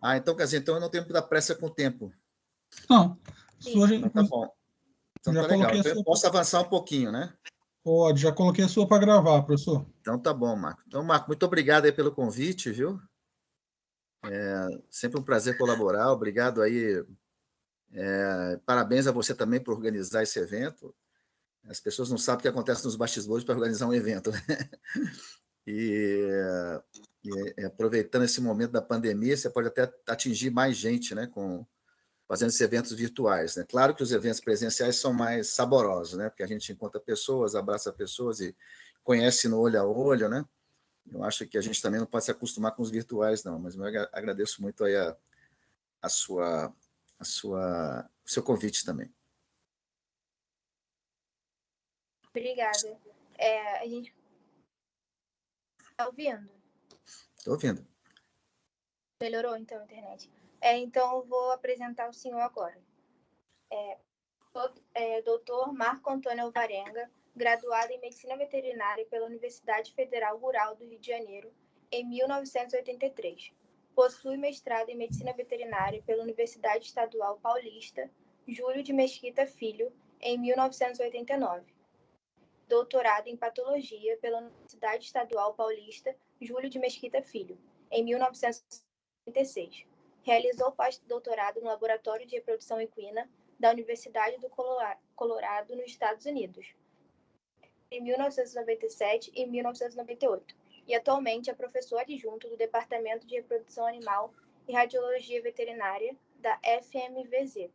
Ah, então, quer dizer, então eu não tenho muita pressa com o tempo. Não. Então tá bom. Então já tá legal. coloquei Então eu posso avançar um pouquinho, né? Pode, já coloquei a sua para gravar, professor. Então tá bom, Marco. Então, Marco, muito obrigado aí pelo convite, viu? Sempre um prazer colaborar. Obrigado aí. Parabéns a você também por organizar esse evento. As pessoas não sabem o que acontece nos bastidores para organizar um evento, né? E, aproveitando esse momento da pandemia, você pode até atingir mais gente, né, fazendo esses eventos virtuais, né? Claro que os eventos presenciais são mais saborosos, né? Porque a gente encontra pessoas, abraça pessoas e conhece no olho a olho, né? Eu acho que a gente também não pode se acostumar com os virtuais, não. Mas eu agradeço muito aí o seu convite também. Obrigada. A gente está ouvindo? Estou ouvindo. Melhorou, então, a internet? Então, eu vou apresentar o senhor agora. Doutor Marco Antônio Alvarenga, graduado em Medicina Veterinária pela Universidade Federal Rural do Rio de Janeiro, em 1983. Possui mestrado em Medicina Veterinária pela Universidade Estadual Paulista, Júlio de Mesquita Filho, em 1989. Doutorado em Patologia pela Universidade Estadual Paulista, Júlio de Mesquita Filho, em 1996. Realizou pós-doutorado no Laboratório de Reprodução Equina da Universidade do Colorado, nos Estados Unidos, em 1997 e 1998, e atualmente é professor adjunto do Departamento de Reprodução Animal e Radiologia Veterinária da FMVZ,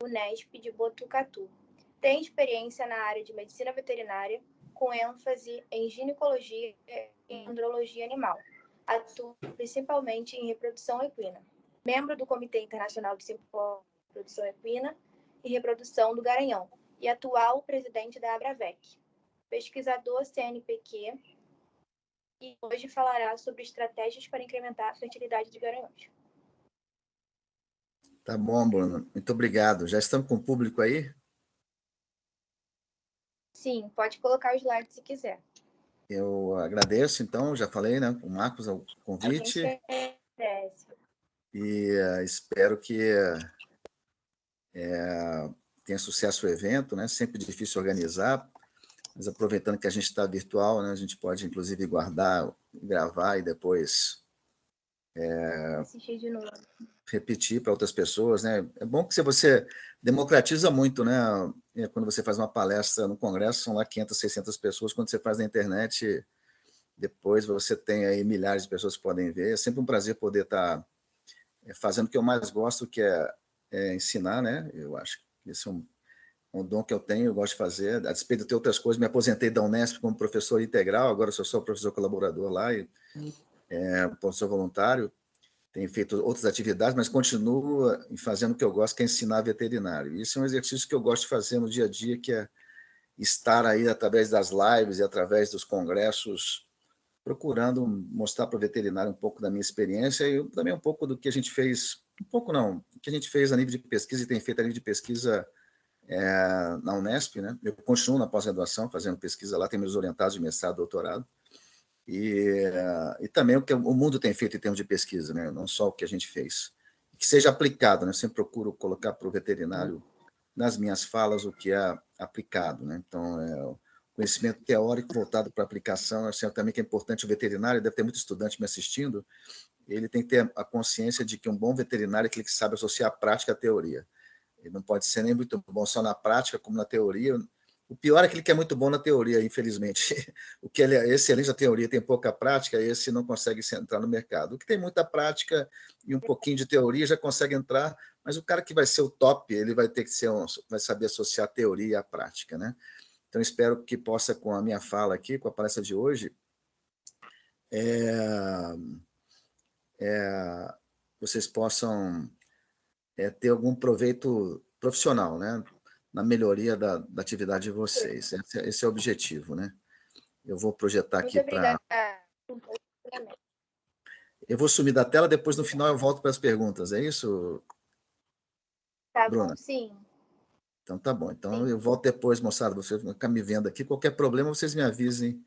Unesp de Botucatu. Tem experiência na área de medicina veterinária, com ênfase em ginecologia e andrologia animal. Atua principalmente em reprodução equina. Membro do Comitê Internacional de Reprodução Equina e Reprodução do Garanhão, e atual presidente da Abravec. Pesquisador CNPq, e hoje falará sobre estratégias para incrementar a fertilidade de garanhões. Tá bom, Bruno. Muito obrigado. Já estamos com o público aí? Sim, pode colocar o slide se quiser. Eu agradeço, então, já falei, né, com o Marcos, o convite. E espero que tenha sucesso o evento, né? Sempre difícil organizar, mas aproveitando que a gente está virtual, né, a gente pode, inclusive, guardar, gravar e depois assistir de novo. Repetir para outras pessoas, né? É bom que você democratiza muito, né? Quando você faz uma palestra no congresso, são lá 500, 600 pessoas. Quando você faz na internet, depois você tem aí milhares de pessoas que podem ver. É sempre um prazer poder estar fazendo o que eu mais gosto, que é ensinar, né? Eu acho que esse é um dom que eu tenho, eu gosto de fazer. A despeito de ter outras coisas, me aposentei da Unesp como professor integral, agora eu sou só professor colaborador lá, e professor voluntário. Tenho feito outras atividades, mas continuo fazendo o que eu gosto, que é ensinar veterinário. Isso é um exercício que eu gosto de fazer no dia a dia, que é estar aí através das lives e através dos congressos, procurando mostrar para o veterinário um pouco da minha experiência e também um pouco do que a gente fez, um pouco não, o que a gente fez a nível de pesquisa e tem feito a nível de pesquisa na Unesp, né? Eu continuo na pós-graduação, fazendo pesquisa lá, tenho meus orientados de mestrado, doutorado, e também o que o mundo tem feito em termos de pesquisa, né? Não só o que a gente fez. Que seja aplicado, né? Eu sempre procuro colocar para o veterinário, nas minhas falas, o que é aplicado, né? Então, o conhecimento teórico voltado para a aplicação, eu acho também que é importante o veterinário, deve ter muito estudante me assistindo, ele tem que ter a consciência de que um bom veterinário é aquele que sabe associar a prática à teoria. Ele não pode ser nem muito bom só na prática, como na teoria. O pior é aquele que é muito bom na teoria, infelizmente. O que é excelente na teoria tem pouca prática, esse não consegue entrar no mercado. O que tem muita prática e um pouquinho de teoria já consegue entrar, mas o cara que vai ser o top, ele vai ter que vai saber associar a teoria à prática, né? Então, espero que possa, com a minha fala aqui, com a palestra de hoje, vocês possam ter algum proveito profissional, né? Na melhoria da atividade de vocês. Esse é o objetivo, né? Eu vou projetar aqui para... Eu vou sumir da tela, depois no final eu volto para as perguntas, é isso, Tá Bruna? bom, sim. Então tá bom. Então eu volto depois, moçada, vocês vão ficar me vendo aqui. Qualquer problema, vocês me avisem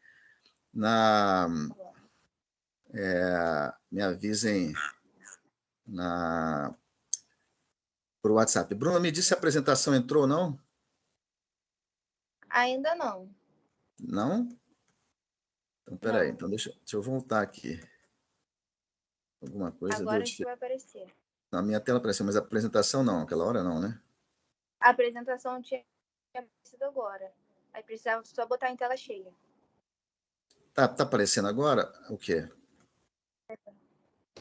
me avisem por WhatsApp. Bruno, me disse se a apresentação entrou ou não? Ainda não. Não? Então, peraí. Então, deixa eu voltar aqui. Alguma coisa Agora deu acho que vai aparecer. Na minha tela apareceu, mas a apresentação não. Aquela hora não, né? A apresentação tinha aparecido agora. Aí precisava só botar em tela cheia. Tá aparecendo agora o quê?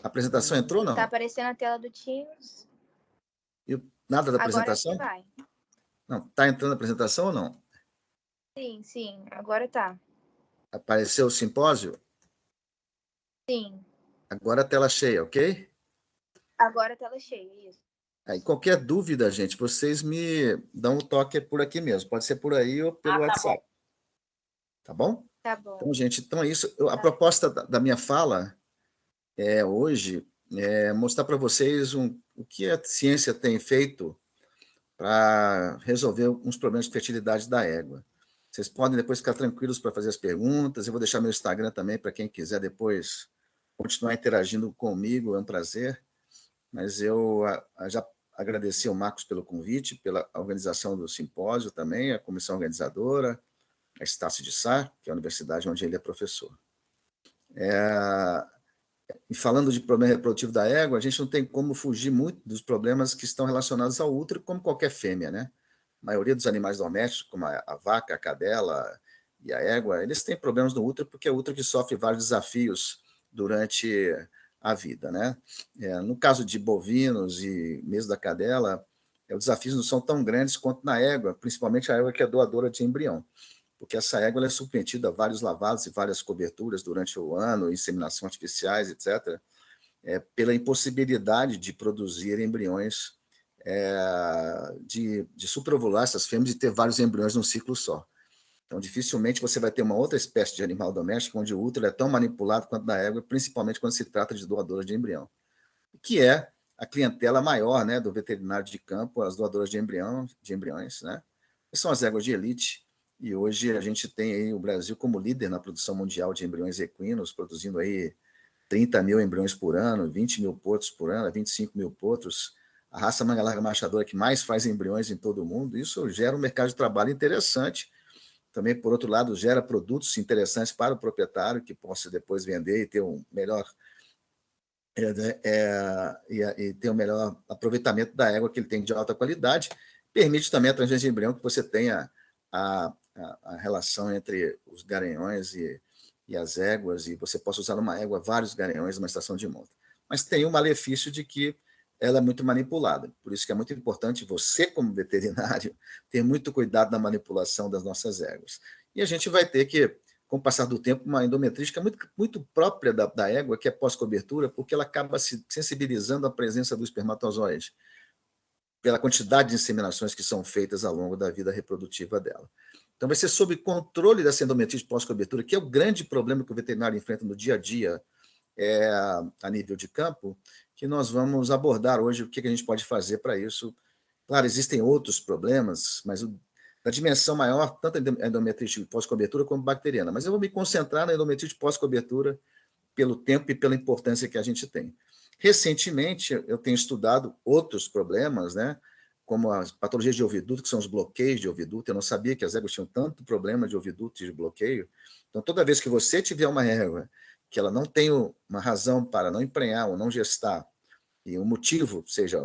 A apresentação entrou ou não? Tá aparecendo a tela do Teams. Nada da Agora acho apresentação? que vai. Não, tá entrando a apresentação ou não? Sim, agora tá. Apareceu o simpósio? Sim, Agora a tela cheia, ok? agora a tela cheia, isso. Aí, qualquer dúvida, gente, vocês me dão um toque por aqui mesmo. Pode ser por aí ou pelo WhatsApp. Tá bom? Tá bom. Então, gente, então é isso. A proposta da minha fala hoje é mostrar para vocês o que a ciência tem feito para resolver alguns problemas de fertilidade da égua. Vocês podem depois ficar tranquilos para fazer as perguntas. Eu vou deixar meu Instagram também para quem quiser depois continuar interagindo comigo, é um prazer. Mas eu já agradeci ao Marcos pelo convite, pela organização do simpósio também, a comissão organizadora, a Estácio de Sá, que é a universidade onde ele é professor. E falando de problema reprodutivo da égua, a gente não tem como fugir muito dos problemas que estão relacionados ao útero, como qualquer fêmea, né? A maioria dos animais domésticos, como a vaca, a cadela e a égua, eles têm problemas no útero porque é o útero que sofre vários desafios durante a vida, né? No caso de bovinos e mesmo da cadela, os desafios não são tão grandes quanto na égua, principalmente a égua que é doadora de embrião, porque essa égua é submetida a vários lavados e várias coberturas durante o ano, inseminação artificiais, etc., pela impossibilidade de produzir embriões, de supraovular essas fêmeas e ter vários embriões num ciclo só. Então, dificilmente você vai ter uma outra espécie de animal doméstico onde o útero é tão manipulado quanto na égua, principalmente quando se trata de doadoras de embrião, que é a clientela maior, né, do veterinário de campo, as doadoras de embriões, né? São as éguas de elite, e hoje a gente tem aí o Brasil como líder na produção mundial de embriões equinos, produzindo aí 30 mil embriões por ano, 20 mil potros por ano, 25 mil potros, a raça manga larga machadora que mais faz embriões em todo o mundo. Isso gera um mercado de trabalho interessante. Também, por outro lado, gera produtos interessantes para o proprietário, que possa depois vender e ter um melhor e ter um melhor aproveitamento da égua que ele tem de alta qualidade. Permite também a transgência de embrião que você tenha a relação entre os garanhões e as éguas, e você possa usar numa égua vários garanhões numa estação de monta. Mas tem o malefício de que ela é muito manipulada. Por isso que é muito importante você, como veterinário, ter muito cuidado na manipulação das nossas éguas. E a gente vai ter que, com o passar do tempo, uma endometrística muito própria da égua, que é pós-cobertura, porque ela acaba se sensibilizando à presença do espermatozoide, pela quantidade de inseminações que são feitas ao longo da vida reprodutiva dela. Então, vai ser sob controle dessa endometrite pós-cobertura, que é o grande problema que o veterinário enfrenta no dia a dia, a nível de campo, que nós vamos abordar hoje o que a gente pode fazer para isso. Claro, existem outros problemas, mas da dimensão maior, tanto a endometrite pós-cobertura como bacteriana. Mas eu vou me concentrar na endometrite pós-cobertura pelo tempo e pela importância que a gente tem. Recentemente, eu tenho estudado outros problemas, né, como as patologias de oviduto, que são os bloqueios de oviduto. Eu não sabia que as éguas tinham tanto problema de oviduto e de bloqueio. Então, toda vez que você tiver uma égua que ela não tem uma razão para não emprenhar ou não gestar, e o motivo seja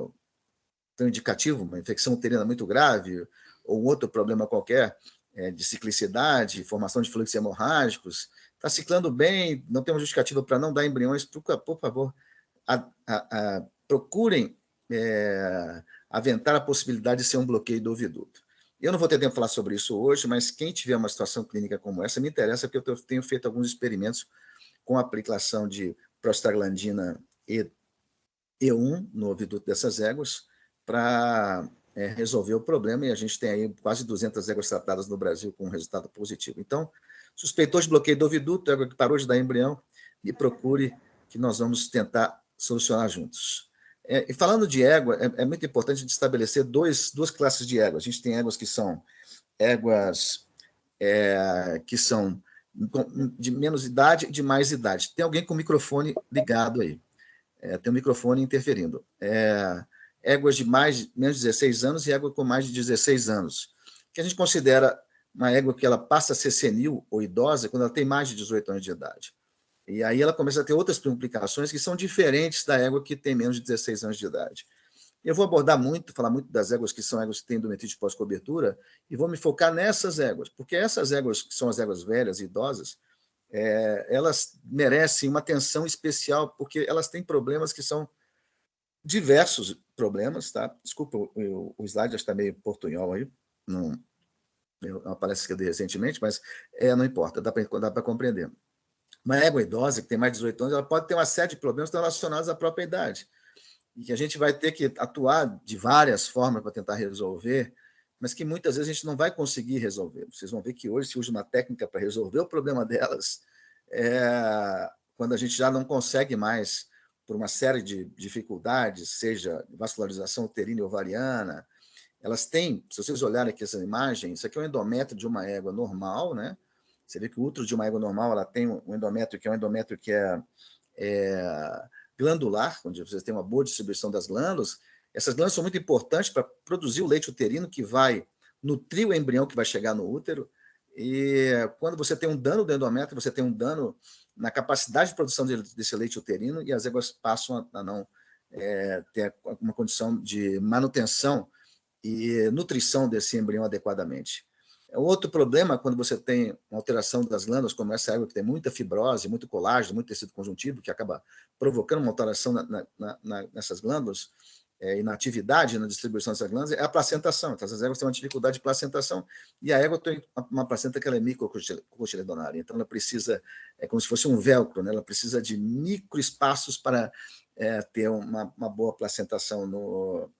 tão indicativo, uma infecção uterina muito grave, ou outro problema qualquer, de ciclicidade, formação de fluxos hemorrágicos, está ciclando bem, não tem uma justificativa para não dar embriões, por favor, procurem aventar a possibilidade de ser um bloqueio do oviduto. Eu não vou ter tempo de falar sobre isso hoje, mas quem tiver uma situação clínica como essa, me interessa, porque eu tenho feito alguns experimentos com a aplicação de prostaglandina E1 no oviduto dessas éguas para resolver o problema, e a gente tem aí quase 200 éguas tratadas no Brasil com um resultado positivo. Então, suspeitou de bloqueio do oviduto, égua que parou de dar embrião, me procure que nós vamos tentar solucionar juntos. E falando de égua, é muito importante estabelecer duas classes de éguas. A gente tem éguas que são de menos idade e de mais idade. Tem alguém com o microfone ligado aí. Tem um microfone interferindo. Éguas de menos de 16 anos e égua com mais de 16 anos. Que a gente considera uma égua que ela passa a ser senil ou idosa quando ela tem mais de 18 anos de idade. E aí ela começa a ter outras implicações que são diferentes da égua que tem menos de 16 anos de idade. Eu vou falar muito das éguas que são éguas que têm endometrite pós-cobertura e vou me focar nessas éguas, porque essas éguas, que são as éguas velhas e idosas, elas merecem uma atenção especial, porque elas têm problemas que são diversos problemas, tá? Desculpa, o slide está meio portunhol aí, não, é uma palestra que eu dei recentemente, mas não importa, dá para compreender. Uma égua idosa, que tem mais de 18 anos, ela pode ter uma série de problemas relacionados à própria idade, e que a gente vai ter que atuar de várias formas para tentar resolver, mas que muitas vezes a gente não vai conseguir resolver. Vocês vão ver que hoje se usa uma técnica para resolver o problema delas, quando a gente já não consegue mais, por uma série de dificuldades, seja vascularização uterina e ovariana. Elas têm, se vocês olharem aqui essa imagem, isso aqui é um endométrio de uma égua normal, né? Você vê que o útero de uma égua normal, ela tem um endométrio que é glandular, onde vocês têm uma boa distribuição das glândulas. Essas glândulas são muito importantes para produzir o leite uterino que vai nutrir o embrião que vai chegar no útero. E quando você tem um dano do endométrio, você tem um dano na capacidade de produção desse leite uterino e as éguas passam a não ter uma condição de manutenção e nutrição desse embrião adequadamente. Outro problema, quando você tem uma alteração das glândulas, como essa égua que tem muita fibrose, muito colágeno, muito tecido conjuntivo, que acaba provocando uma alteração nessas glândulas, e na atividade, na distribuição dessas glândulas, é a placentação. Então, essas éguas têm uma dificuldade de placentação, e a égua tem uma placenta que ela é microcotiledonária, então ela precisa, como se fosse um velcro, né? Ela precisa de microespaços para ter uma boa placentação no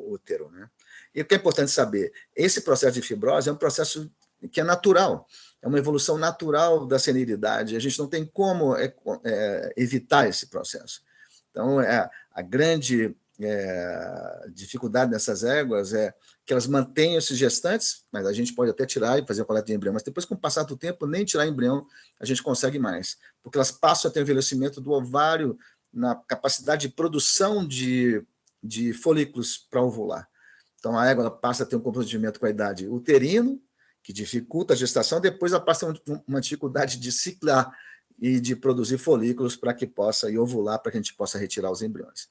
útero, né? E o que é importante saber, esse processo de fibrose é um processo que é natural, é uma evolução natural da senilidade, a gente não tem como evitar esse processo. Então, a grande dificuldade dessas éguas é que elas mantenham esses gestantes, mas a gente pode até tirar e fazer a coleta de embrião, mas depois, com o passar do tempo, nem tirar embrião a gente consegue mais, porque elas passam a ter envelhecimento do ovário na capacidade de produção de folículos para ovular. Então, a égua passa a ter um comprometimento com a idade uterino, que dificulta a gestação, depois ela passa a ter uma dificuldade de ciclar e de produzir folículos para que possa ovular, para que a gente possa retirar os embriões.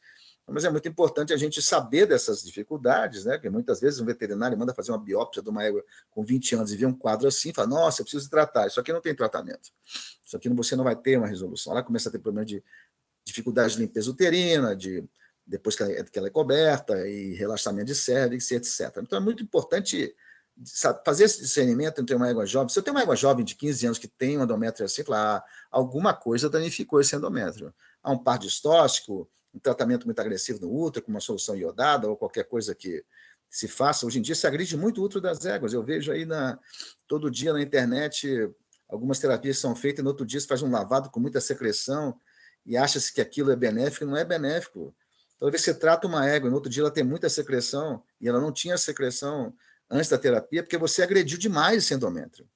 Mas é muito importante a gente saber dessas dificuldades, né? Porque muitas vezes um veterinário manda fazer uma biópsia de uma égua com 20 anos e vê um quadro assim, e fala, nossa, eu preciso tratar, isso aqui não tem tratamento, isso aqui você não vai ter uma resolução. Ela começa a ter problema de dificuldade de limpeza uterina, depois que ela é coberta, e relaxamento de cérvix, etc. Então é muito importante fazer esse discernimento entre uma égua jovem. Se eu tenho uma égua jovem de 15 anos que tem um endométrio assim, falar, alguma coisa danificou esse endométrio. Há um par distóxico, um tratamento muito agressivo no útero, com uma solução iodada, ou qualquer coisa que se faça. Hoje em dia se agride muito o útero das éguas. Eu vejo aí todo dia na internet algumas terapias são feitas e no outro dia se faz um lavado com muita secreção e acha-se que aquilo é benéfico, não é benéfico. Talvez você trata uma égua, no outro dia ela tem muita secreção e ela não tinha secreção antes da terapia, porque você agrediu demais esse endométrio.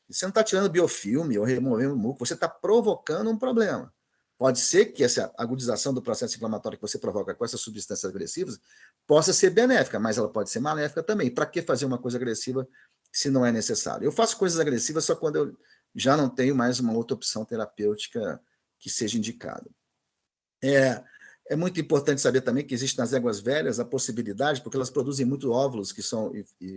Você não está tirando biofilme ou removendo muco, você está provocando um problema. Pode ser que essa agudização do processo inflamatório que você provoca com essas substâncias agressivas possa ser benéfica, mas ela pode ser maléfica também. Para que fazer uma coisa agressiva se não é necessário? Eu faço coisas agressivas só quando eu já não tenho mais uma outra opção terapêutica que seja indicada. É muito importante saber também que existe nas éguas velhas a possibilidade, porque elas produzem muitos óvulos, que são,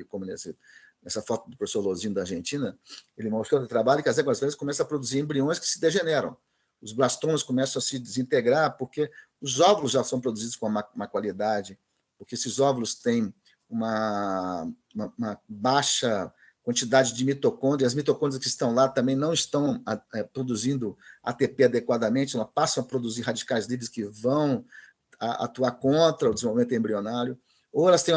como nessa foto do professor Lozinho da Argentina, ele mostrou no trabalho que as éguas velhas começam a produzir embriões que se degeneram. Os blastomas começam a se desintegrar, porque os óvulos já são produzidos com uma qualidade, porque esses óvulos têm uma baixa quantidade de mitocôndrias, as mitocôndrias que estão lá também não estão produzindo ATP adequadamente, elas passam a produzir radicais livres que vão atuar contra o desenvolvimento embrionário, ou elas têm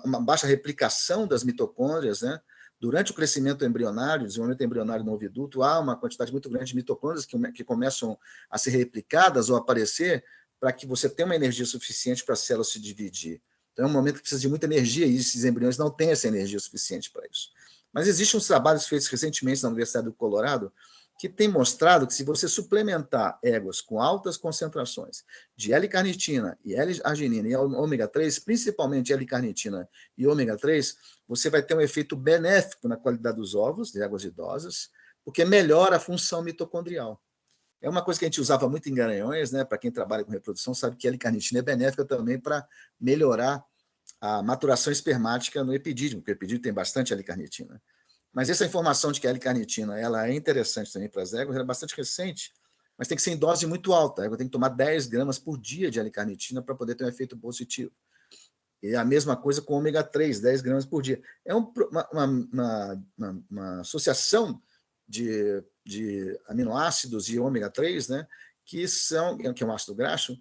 uma baixa replicação das mitocôndrias, né? Durante o crescimento embrionário, o desenvolvimento embrionário no oviduto, há uma quantidade muito grande de mitocôndrias que começam a ser replicadas ou aparecer para que você tenha uma energia suficiente para a célula se dividir. Então, é um momento que precisa de muita energia e esses embriões não têm essa energia suficiente para isso. Mas existem uns trabalhos feitos recentemente na Universidade do Colorado que tem mostrado que se você suplementar éguas com altas concentrações de L-carnitina e L-arginina e ômega 3, principalmente L-carnitina e ômega 3, você vai ter um efeito benéfico na qualidade dos ovos de éguas idosas, porque melhora a função mitocondrial. É uma coisa que a gente usava muito em Garanhões, né? Para quem trabalha com reprodução, sabe que a L-carnitina é benéfica também para melhorar a maturação espermática no epidídimo, porque o epidídimo tem bastante L-carnitina. Mas essa informação de que a L-carnitina ela é interessante também para as éguas, ela é bastante recente, mas tem que ser em dose muito alta. A égua tem que tomar 10 gramas por dia de L-carnitina para poder ter um efeito positivo. E a mesma coisa com ômega 3, 10 gramas por dia. É uma associação de aminoácidos e ômega 3, né, que é um ácido graxo,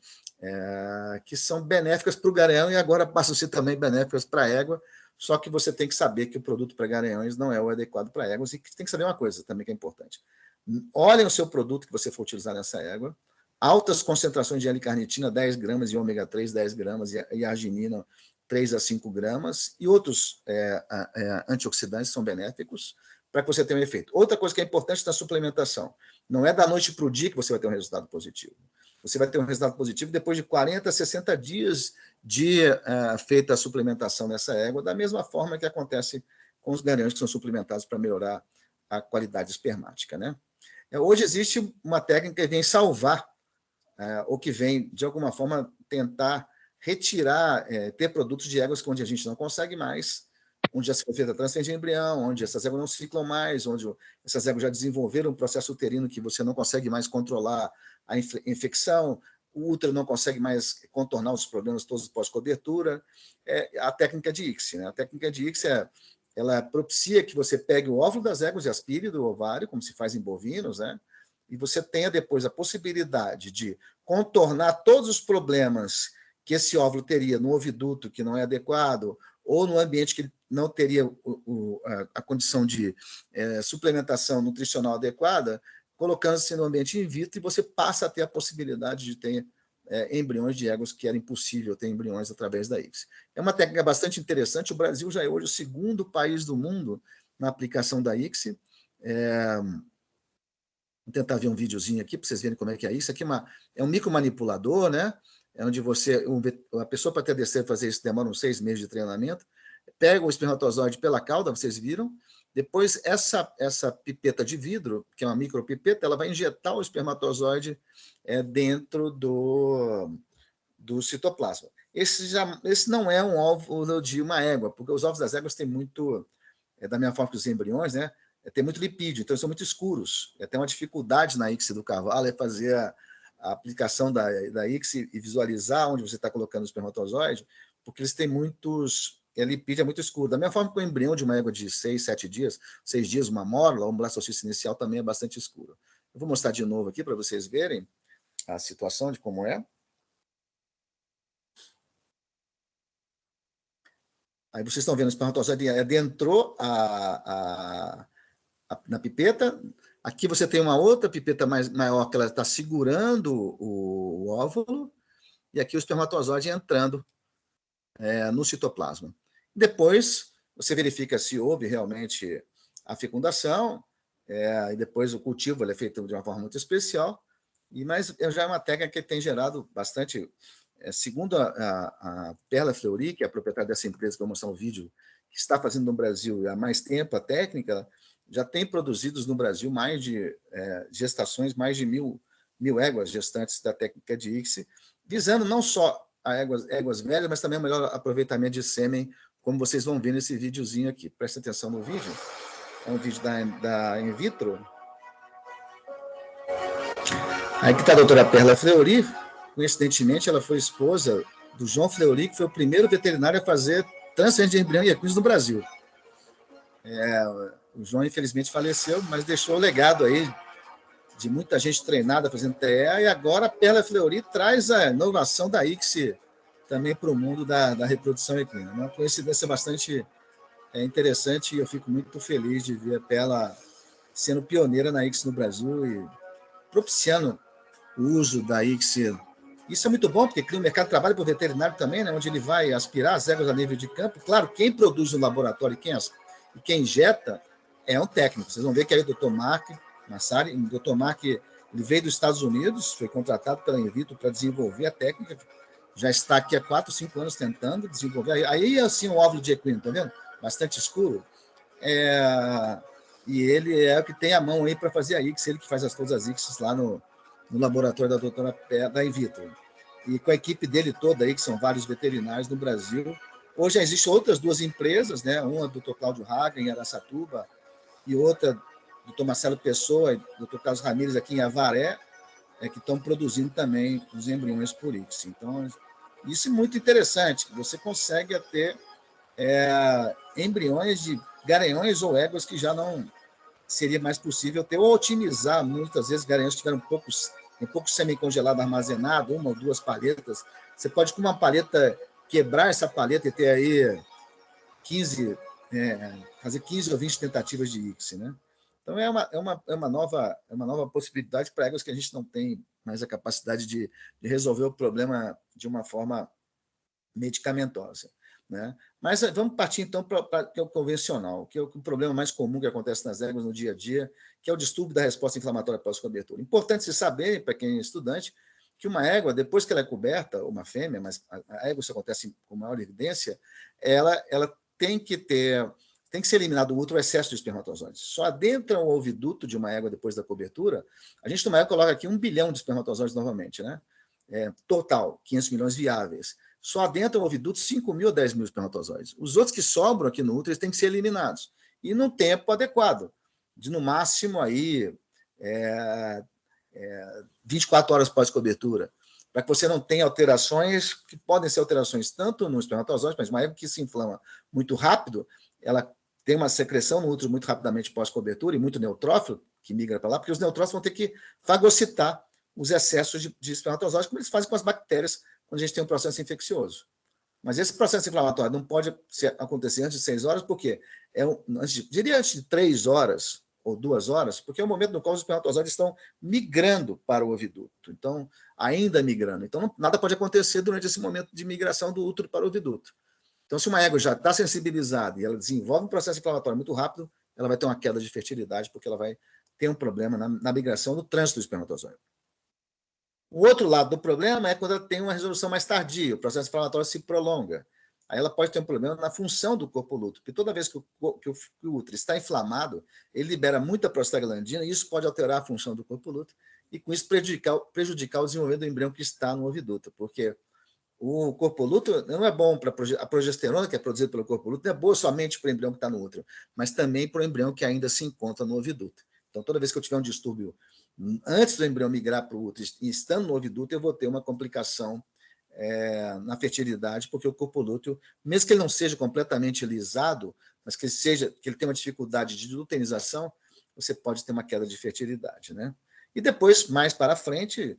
que são benéficas para o garanhão e agora passam a ser também benéficas para a égua, só que você tem que saber que o produto para garanhões não é o adequado para éguas e que tem que saber uma coisa também que é importante. Olhem o seu produto que você for utilizar nessa égua, altas concentrações de L-carnitina, 10 gramas, e ômega 3, 10 gramas, e arginina, 3 a 5 gramas, e outros antioxidantes são benéficos para que você tenha um efeito. Outra coisa que é importante na suplementação, não é da noite para o dia que você vai ter um resultado positivo. Você vai ter um resultado positivo depois de 40 a 60 dias de feita a suplementação nessa égua, da mesma forma que acontece com os garanhões que são suplementados para melhorar a qualidade espermática, né? Hoje existe uma técnica que vem salvar, ou que vem, de alguma forma, tentar retirar, ter produtos de éguas onde a gente não consegue mais, onde já se foi feita a transferência de embrião, onde essas éguas não ciclam mais, onde essas éguas já desenvolveram um processo uterino que você não consegue mais controlar a infecção, o útero não consegue mais contornar os problemas todos pós-cobertura. A técnica de ICSI, né? A técnica de ICSI ela propicia que você pegue o óvulo das éguas e aspire do ovário, como se faz em bovinos, né? E você tenha depois a possibilidade de contornar todos os problemas que esse óvulo teria no oviduto que não é adequado, ou no ambiente que não teria a condição de suplementação nutricional adequada, colocando-se no ambiente in vitro, e você passa a ter a possibilidade de ter embriões de éguas que era impossível ter embriões através da ICSI. É uma técnica bastante interessante. O Brasil já é hoje o segundo país do mundo na aplicação da ICSI. Vou tentar ver um videozinho aqui para vocês verem como é que é isso. Aqui é um micromanipulador, né? É onde a pessoa para ter DST fazer isso demora uns 6 meses de treinamento. Pega o espermatozoide pela cauda, vocês viram. Depois, essa pipeta de vidro, que é uma micropipeta, ela vai injetar o espermatozoide dentro do citoplasma. Esse não é um óvulo de uma égua, porque os ovos das éguas têm muito, da mesma forma que os embriões, né? Tem muito lipídio, então eles são muito escuros. Tem uma dificuldade na ICSI do cavalo, é fazer a aplicação da ICSI e visualizar onde você está colocando o espermatozoide, porque eles têm muitos... lipídio é muito escuro. Da mesma forma que o embrião de uma égua de 6 dias, uma mórula, um blastocisto inicial também é bastante escuro. Eu vou mostrar de novo aqui para vocês verem a situação de como é. Aí vocês estão vendo o espermatozoide adentrou na pipeta. Aqui você tem uma outra pipeta maior que ela está segurando o óvulo, e aqui o espermatozoide entrando no citoplasma. Depois, você verifica se houve realmente a fecundação, e depois o cultivo é feito de uma forma muito especial, mas já é uma técnica que tem gerado bastante... segundo a Perla Fleury, que é a proprietária dessa empresa que eu vou mostrar um vídeo, que está fazendo no Brasil há mais tempo a técnica, já tem produzidos no Brasil mais de gestações, mais de mil éguas gestantes da técnica de ICSI, visando não só a éguas velhas, mas também o melhor aproveitamento de sêmen, como vocês vão ver nesse videozinho aqui. Presta atenção no vídeo. É um vídeo da In Vitro. Aí que está a doutora Perla Fleury. Coincidentemente, ela foi esposa do João Fleury, que foi o primeiro veterinário a fazer transferência de embrião e equinos no Brasil. O João, infelizmente, faleceu, mas deixou o legado aí de muita gente treinada fazendo TEA, e agora a Perla Fleury traz a inovação da ICSI também para o mundo da reprodução equina. Uma coincidência bastante interessante, e eu fico muito feliz de ver a Perla sendo pioneira na ICSI no Brasil e propiciando o uso da ICSI. Isso é muito bom, porque cria um mercado de trabalho para o veterinário também, né, onde ele vai aspirar as éguas a nível de campo. Claro, quem produz no laboratório e quem injeta é um técnico. Vocês vão ver que aí o Dr. Mark, Massari. O Dr. Mark, ele veio dos Estados Unidos, foi contratado pela In Vitro para desenvolver a técnica, já está aqui há 4, 5 anos tentando desenvolver. Aí, assim, o óvulo de equino, tá vendo? Bastante escuro. E ele é o que tem a mão aí para fazer a ICSI, ele que faz todas as ICSIs lá no laboratório da doutora da In Vitro. E com a equipe dele toda aí, que são vários veterinários no Brasil. Hoje já existem outras 2 empresas, né? Uma do Dr. Cláudio Hagen, em Araçatuba, e outra do Dr. Marcelo Pessoa e do Dr. Carlos Ramírez, aqui em Avaré, que estão produzindo também os embriões por ICSI. Então, isso é muito interessante, que você consegue ter embriões de garanhões ou éguas que já não seria mais possível ter, ou otimizar, muitas vezes, garanhões que tiveram um pouco semi-congelado armazenado, 1 ou 2 palhetas. Você pode, com uma palheta, quebrar essa palheta e ter aí 15, fazer 15 ou 20 tentativas de ICSI, né? Então, é uma nova possibilidade para éguas que a gente não tem mais a capacidade de resolver o problema de uma forma medicamentosa, né? Mas vamos partir, então, para o convencional, que é o problema mais comum que acontece nas éguas no dia a dia, que é o distúrbio da resposta inflamatória pós-cobertura. Importante se saber, para quem é estudante, que uma égua, depois que ela é coberta, uma fêmea, mas a égua, isso acontece com maior evidência, ela tem que ser eliminado o útero, o excesso de espermatozoides. Só adentra o oviduto de uma égua depois da cobertura, a gente, numa égua, coloca aqui 1 bilhão de espermatozoides novamente, né? Total, 500 milhões viáveis. Só adentra o oviduto 5 mil ou 10 mil espermatozoides. Os outros que sobram aqui no útero, eles têm que ser eliminados. E num tempo adequado, de no máximo aí 24 horas pós-cobertura, para que você não tenha alterações, que podem ser alterações tanto no espermatozoide, mas uma égua que se inflama muito rápido, ela tem uma secreção no útero muito rapidamente pós-cobertura e muito neutrófilo que migra para lá, porque os neutrófilos vão ter que fagocitar os excessos de espermatozoides, como eles fazem com as bactérias quando a gente tem um processo infeccioso. Mas esse processo inflamatório não pode acontecer antes de 6 horas, porque antes de 3 horas ou 2 horas, porque é o momento no qual os espermatozoides estão migrando para o oviduto. Então, ainda migrando. Então, nada pode acontecer durante esse momento de migração do útero para o oviduto. Então, se uma égua já está sensibilizada e ela desenvolve um processo inflamatório muito rápido, ela vai ter uma queda de fertilidade, porque ela vai ter um problema na migração, no trânsito do espermatozoide. O outro lado do problema é quando ela tem uma resolução mais tardia, o processo inflamatório se prolonga. Aí ela pode ter um problema na função do corpo lúteo, porque toda vez que o útero está inflamado, ele libera muita prostaglandina e isso pode alterar a função do corpo lúteo e, com isso, prejudicar o desenvolvimento do embrião que está no oviduto, porque o corpo lúteo não é bom para a progesterona, que é produzida pelo corpo lúteo, não é boa somente para o embrião que está no útero, mas também para o embrião que ainda se encontra no oviduto. Então, toda vez que eu tiver um distúrbio antes do embrião migrar para o útero e estando no oviduto, eu vou ter uma complicação na fertilidade, porque o corpo lúteo, mesmo que ele não seja completamente lisado, mas que ele tenha uma dificuldade de luteinização, você pode ter uma queda de fertilidade, né? E depois, mais para frente,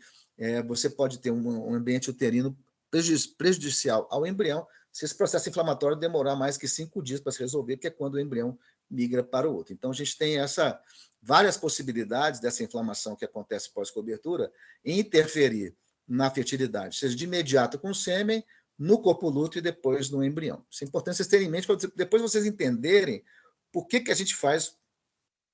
você pode ter um ambiente uterino prejudicial ao embrião, se esse processo inflamatório demorar mais que 5 dias para se resolver, que é quando o embrião migra para o útero. Então, a gente tem várias possibilidades dessa inflamação que acontece pós-cobertura interferir na fertilidade, seja de imediato com o sêmen, no corpo lúteo e depois no embrião. Isso é importante vocês terem em mente, para depois vocês entenderem por que a gente faz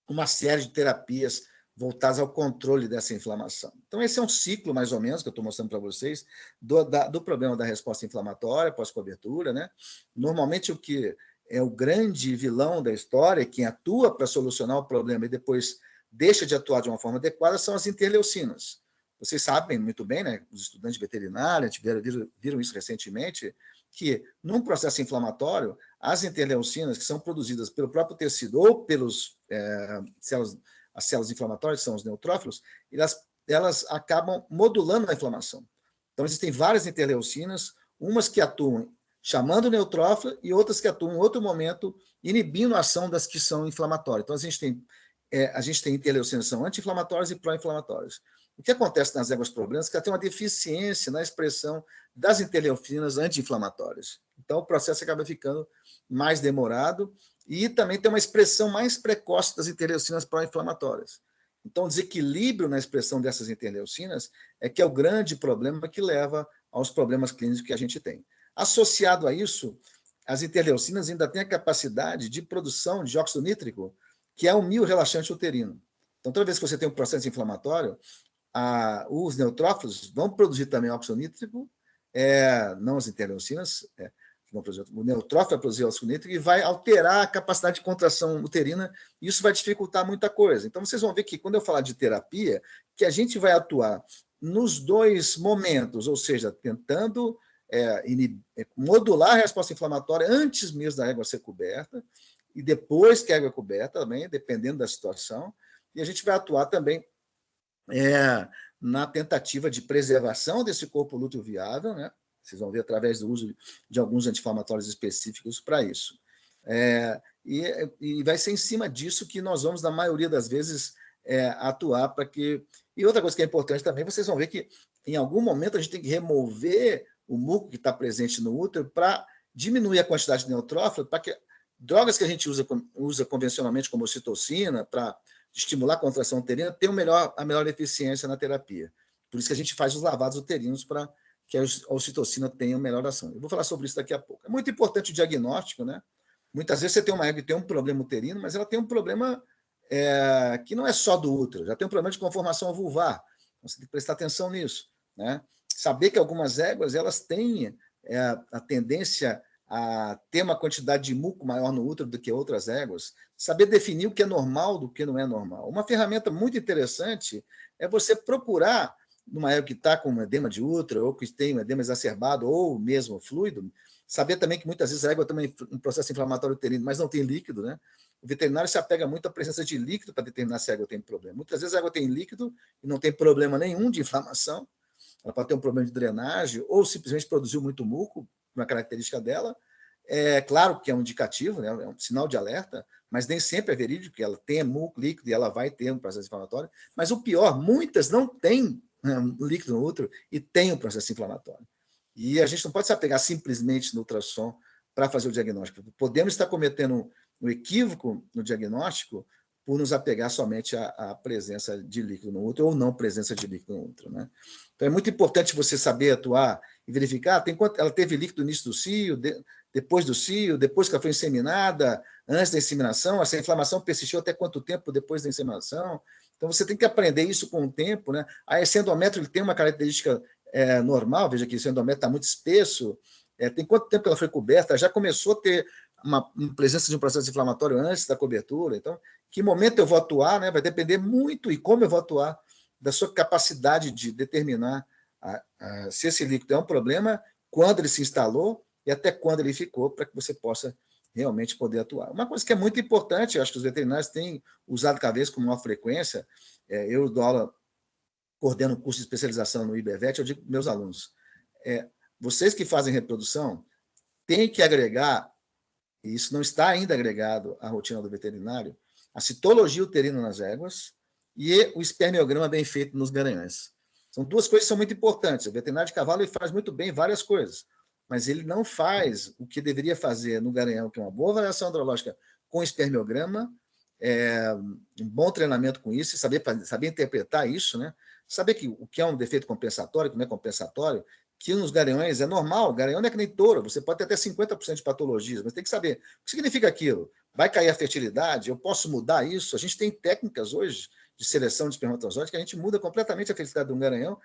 uma série de terapias voltadas ao controle dessa inflamação. Então, esse é um ciclo, mais ou menos, que eu estou mostrando para vocês, do problema da resposta inflamatória pós-cobertura, né? Normalmente, o que é o grande vilão da história, quem atua para solucionar o problema e depois deixa de atuar de uma forma adequada, são as interleucinas. Vocês sabem muito bem, né? Os estudantes de veterinária viram isso recentemente, que num processo inflamatório, as interleucinas, que são produzidas pelo próprio tecido ou pelos as células inflamatórias, que são os neutrófilos, elas acabam modulando a inflamação. Então, existem várias interleucinas, umas que atuam chamando o neutrófilo e outras que atuam em outro momento, inibindo a ação das que são inflamatórias. Então, a gente tem interleucinas que são anti-inflamatórias e pró-inflamatórias. O que acontece nas éguas problemas é que ela tem uma deficiência na expressão das interleucinas anti-inflamatórias. Então, o processo acaba ficando mais demorado e também tem uma expressão mais precoce das interleucinas pró-inflamatórias. Então, o desequilíbrio na expressão dessas interleucinas é que é o grande problema que leva aos problemas clínicos que a gente tem. Associado a isso, as interleucinas ainda têm a capacidade de produção de óxido nítrico, que é um miorrelaxante uterino. Então, toda vez que você tem um processo inflamatório, os neutrófilos vão produzir também óxido nítrico, não as interleucinas, o neutrófilo vai produzir óxido nítrico e vai alterar a capacidade de contração uterina, e isso vai dificultar muita coisa. Então, vocês vão ver que, quando eu falar de terapia, que a gente vai atuar nos dois momentos, ou seja, tentando modular a resposta inflamatória antes mesmo da égua ser coberta, e depois que a égua é coberta também, dependendo da situação, e a gente vai atuar também na tentativa de preservação desse corpo lúteo viável, né? Vocês vão ver através do uso de alguns anti-inflamatórios específicos para isso. E vai ser em cima disso que nós vamos, na maioria das vezes, atuar para que... E outra coisa que é importante também, vocês vão ver que, em algum momento, a gente tem que remover o muco que está presente no útero para diminuir a quantidade de neutrófilo, para que drogas que a gente usa convencionalmente, como ocitocina, para estimular a contração uterina, tenham a melhor eficiência na terapia. Por isso que a gente faz os lavados uterinos para que a ocitocina tenha melhor ação. Eu vou falar sobre isso daqui a pouco. É muito importante o diagnóstico, né? Muitas vezes você tem uma égua que tem um problema uterino, mas ela tem um problema que não é só do útero, já tem um problema de conformação vulvar. Então, você tem que prestar atenção nisso, né? Saber que algumas éguas elas têm a tendência a ter uma quantidade de muco maior no útero do que outras éguas, saber definir o que é normal do que não é normal. Uma ferramenta muito interessante é você procurar, numa égua que está com um edema de útero, ou que tem um edema exacerbado, ou mesmo fluido, saber também que muitas vezes a égua tem um processo inflamatório uterino, mas não tem líquido, né? O veterinário se apega muito à presença de líquido para determinar se a égua tem problema. Muitas vezes a égua tem líquido e não tem problema nenhum de inflamação, ela pode ter um problema de drenagem, ou simplesmente produziu muito muco, uma característica dela. É claro que é um indicativo, né? É um sinal de alerta, mas nem sempre é verídico que ela tenha muco líquido e ela vai ter um processo inflamatório. Mas o pior, muitas não têm líquido no útero e têm um processo inflamatório. E a gente não pode se apegar simplesmente no ultrassom para fazer o diagnóstico. Podemos estar cometendo um equívoco no diagnóstico por nos apegar somente à presença de líquido no útero ou não presença de líquido no útero, né? Então, é muito importante você saber atuar e verificar ela teve líquido no início do cio, depois do cio, depois que ela foi inseminada, antes da inseminação, essa inflamação persistiu até quanto tempo depois da inseminação. Então, você tem que aprender isso com o tempo, né? Esse endométrio ele tem uma característica normal, veja que esse endométrio está muito espesso, tem quanto tempo ela foi coberta, já começou a ter uma presença de um processo inflamatório antes da cobertura. Então, que momento eu vou atuar, né? Vai depender muito e como eu vou atuar da sua capacidade de determinar se esse líquido é um problema, quando ele se instalou e até quando ele ficou, para que você possa realmente poder atuar. Uma coisa que é muito importante, eu acho que os veterinários têm usado cada vez com maior frequência, eu dou aula, coordeno um curso de especialização no IBVET, eu digo para meus alunos, vocês que fazem reprodução, têm que agregar, e isso não está ainda agregado à rotina do veterinário, a citologia uterina nas éguas e o espermiograma bem feito nos garanhões. São duas coisas que são muito importantes. O veterinário de cavalo ele faz muito bem várias coisas, mas ele não faz o que deveria fazer no garanhão, que é uma boa avaliação andrológica com espermiograma, um bom treinamento com isso, e saber interpretar isso, né? Saber o que é um defeito compensatório, o que não é compensatório, que nos garanhões é normal, garanhão não é que nem touro, você pode ter até 50% de patologias, mas tem que saber o que significa aquilo. Vai cair a fertilidade? Eu posso mudar isso? A gente tem técnicas hoje de seleção de espermatozoides que a gente muda completamente a fertilidade de um garanhão,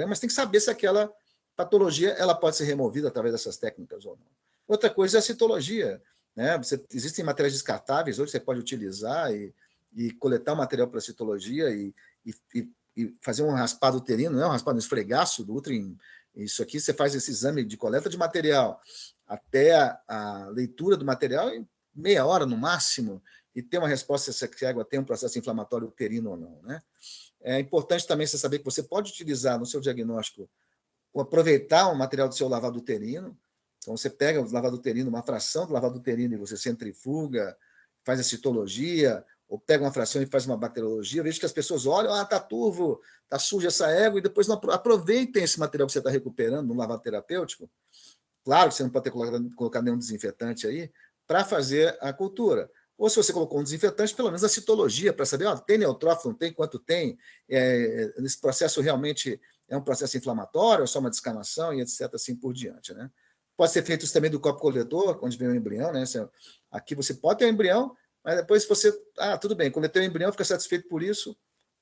mas tem que saber se aquela patologia ela pode ser removida através dessas técnicas ou não. Outra coisa é a citologia, né? Existem materiais descartáveis hoje que você pode utilizar e coletar o material para citologia e fazer um raspado uterino, não é um raspado, um esfregaço do útero. Isso aqui, você faz esse exame de coleta de material até a leitura do material em meia hora no máximo, e ter uma resposta se a água tem um processo inflamatório uterino ou não, né? É importante também você saber que você pode utilizar no seu diagnóstico, aproveitar o material do seu lavado uterino. Então, você pega o lavado uterino, uma fração do lavado uterino, e você centrifuga, faz a citologia, ou pega uma fração e faz uma bacteriologia. Eu vejo que as pessoas olham, está turvo, está suja essa égua, e depois não aproveitem esse material que você está recuperando no lavado terapêutico. Claro que você não pode ter colocado nenhum desinfetante aí, para fazer a cultura. Ou se você colocou um desinfetante, pelo menos a citologia, para saber, tem neutrófilo, não tem, quanto tem, esse processo realmente é um processo inflamatório, é só uma descamação, e etc., assim por diante, né? Pode ser feito isso também do copo coletor, onde vem o embrião, né? Aqui você pode ter um embrião, mas depois você, tudo bem, coletei o embrião, fica satisfeito por isso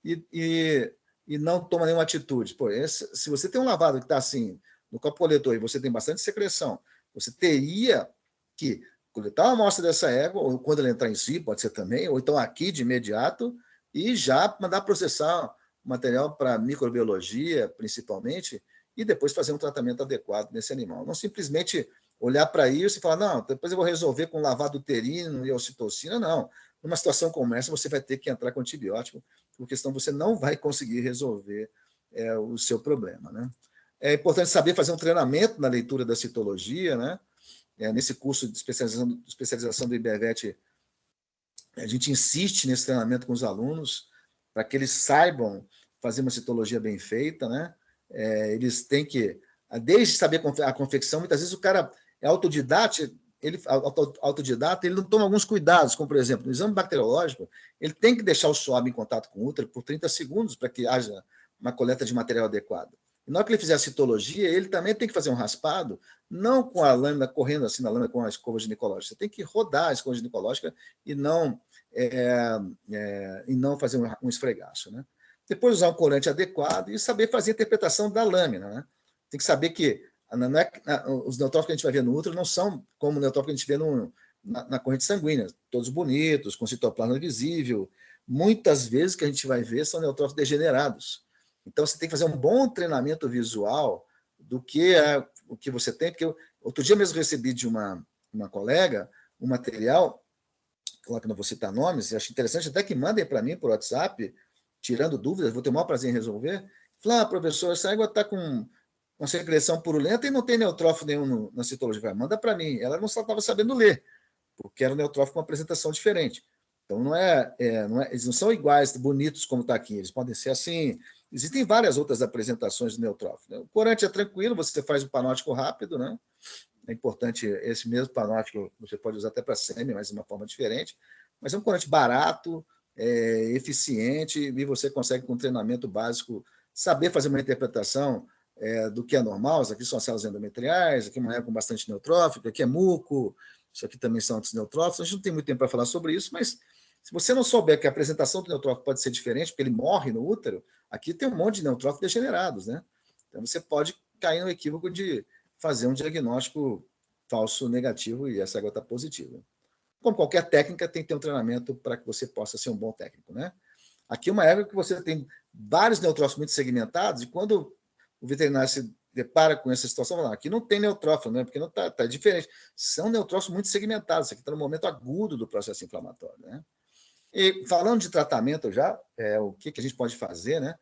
e não toma nenhuma atitude. Pô, se você tem um lavado que está assim, no copo coletor, e você tem bastante secreção, você teria que coletar uma amostra dessa égua, ou quando ela entrar em si, pode ser também, ou então aqui de imediato, e já mandar processar o material para microbiologia, principalmente, e depois fazer um tratamento adequado nesse animal. Não simplesmente olhar para isso e falar, não, depois eu vou resolver com lavado uterino e ocitocina, não. Numa situação como essa, você vai ter que entrar com antibiótico, porque senão você não vai conseguir resolver o seu problema, né? É importante saber fazer um treinamento na leitura da citologia, né? Nesse curso de especialização do IBEVET, a gente insiste nesse treinamento com os alunos para que eles saibam fazer uma citologia bem feita, né? Eles têm que, desde saber a confecção, muitas vezes o cara é autodidata, ele não toma alguns cuidados, como, por exemplo, no exame bacteriológico, ele tem que deixar o swab em contato com o útero por 30 segundos para que haja uma coleta de material adequado. E na hora que ele fizer a citologia, ele também tem que fazer um raspado, não com a lâmina correndo assim na lâmina com a escova ginecológica. Você tem que rodar a escova ginecológica e não fazer um esfregaço, né? Depois usar um corante adequado e saber fazer a interpretação da lâmina, né? Tem que saber que os neutrófilos que a gente vai ver no útero não são como o neutrófilo que a gente vê na corrente sanguínea, todos bonitos, com citoplasma visível. Muitas vezes que a gente vai ver são neutrófilos degenerados. Então, você tem que fazer um bom treinamento visual do que o que você tem, porque outro dia mesmo recebi de uma colega um material, claro que não vou citar nomes, acho interessante até que mandem para mim por WhatsApp, tirando dúvidas, vou ter o maior prazer em resolver. Falar, professor, essa égua está com uma secreção purulenta e não tem neutrófilo nenhum na citologia. Manda para mim. Ela não estava sabendo ler, porque era um neutrófilo com uma apresentação diferente. Então, eles não são iguais, bonitos como está aqui. Eles podem ser assim. Existem várias outras apresentações do neutrófilo, né? O corante é tranquilo, você faz o panótico rápido, né? É importante, esse mesmo panótico você pode usar até para sêmen, mas de uma forma diferente. Mas é um corante barato, eficiente, e você consegue, com treinamento básico, saber fazer uma interpretação do que é normal. Isso aqui são as células endometriais, aqui é uma égua com bastante neutrófilo, aqui é muco, isso aqui também são antineutrófilos. A gente não tem muito tempo para falar sobre isso, mas se você não souber que a apresentação do neutrófilo pode ser diferente, porque ele morre no útero, aqui tem um monte de neutrófilos degenerados, né? Então você pode cair no equívoco de fazer um diagnóstico falso negativo e essa égua está positiva. Como qualquer técnica, tem que ter um treinamento para que você possa ser um bom técnico, né? Aqui é uma égua que você tem vários neutrófilos muito segmentados, e quando o veterinário se depara com essa situação, fala, aqui não tem neutrófilo, né? Porque não tá diferente. São neutrófilos muito segmentados, isso aqui está no momento agudo do processo inflamatório, né? E falando de tratamento já, o que a gente pode fazer, né?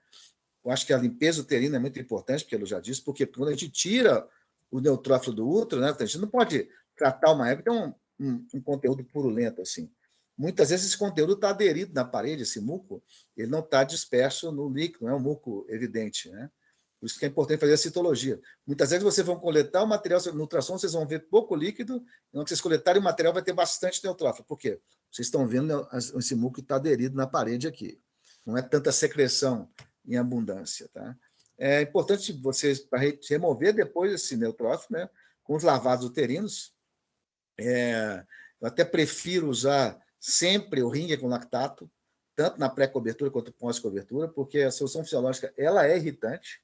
Eu acho que a limpeza uterina é muito importante, porque eu já disse, porque quando a gente tira o neutrófilo do útero, né, a gente não pode tratar uma égua que tem um conteúdo purulento assim. Muitas vezes esse conteúdo está aderido na parede, esse muco, ele não está disperso no líquido, não é um muco evidente, né? Por isso que é importante fazer a citologia. Muitas vezes vocês vão coletar o material no ultrassom, vocês vão ver pouco líquido, e quando vocês coletarem o material vai ter bastante neutrófilo. Por quê? Vocês estão vendo esse muco que está aderido na parede aqui. Não é tanta secreção em abundância, tá? É importante vocês, para remover depois esse neutrófilo, né, com os lavados uterinos. Eu até prefiro usar sempre o Ringer com lactato, tanto na pré-cobertura quanto pós-cobertura, porque a solução fisiológica ela é irritante,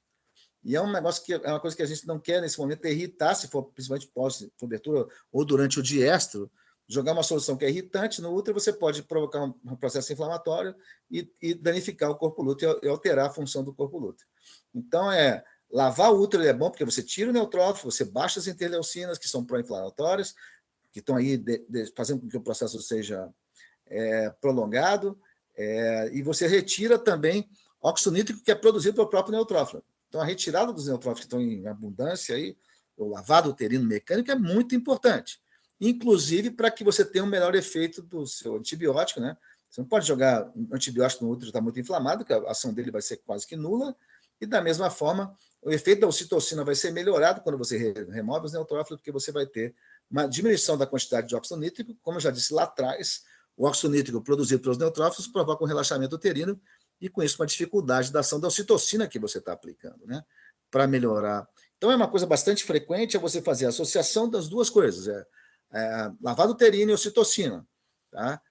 e é um negócio que é uma coisa que a gente não quer nesse momento, é irritar, se for principalmente pós-cobertura ou durante o diestro, jogar uma solução que é irritante no útero, você pode provocar um processo inflamatório e danificar o corpo lúteo e alterar a função do corpo lúteo. Então, lavar o útero é bom porque você tira o neutrófilo, você baixa as interleucinas, que são pró-inflamatórias, que estão aí fazendo com que o processo seja prolongado, e você retira também óxido nítrico, que é produzido pelo próprio neutrófilo. Então, a retirada dos neutrófilos que estão em abundância, aí, o lavado uterino mecânico é muito importante, inclusive para que você tenha um melhor efeito do seu antibiótico, né? Você não pode jogar antibiótico no útero que está muito inflamado, que a ação dele vai ser quase que nula, e da mesma forma, o efeito da ocitocina vai ser melhorado quando você remove os neutrófilos, porque você vai ter uma diminuição da quantidade de óxido nítrico. Como eu já disse lá atrás, o óxido nítrico produzido pelos neutrófilos provoca um relaxamento uterino e, com isso, uma dificuldade da ação da ocitocina que você está aplicando, né? Para melhorar. Então, é uma coisa bastante frequente você fazer a associação das duas coisas, lavado uterino e ocitocina, tá?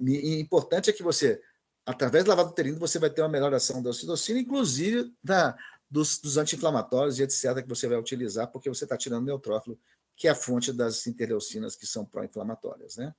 importante é que você, através do lavado uterino, você vai ter uma melhor ação da ocitocina, inclusive dos anti-inflamatórios e etc., que você vai utilizar, porque você está tirando o neutrófilo, que é a fonte das interleucinas que são pró-inflamatórias, né?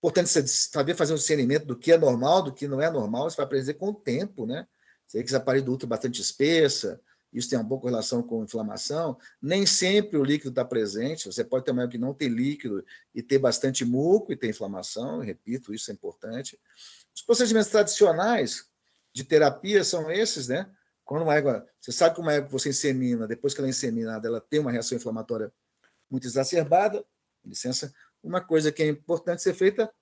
Portanto, você saber fazer um discernimento do que é normal, do que não é normal, você vai aprender com o tempo, né? Você vê que essa parede do útero é bastante espessa, isso tem uma boa correlação com inflamação. Nem sempre o líquido está presente, você pode ter uma que não tem líquido e ter bastante muco e ter inflamação, eu repito, isso é importante. Os procedimentos tradicionais de terapia são esses, né? Quando uma égua, você sabe que uma égua que você insemina, depois que ela é inseminada, ela tem uma reação inflamatória muito exacerbada, licença, uma coisa que é importante ser feita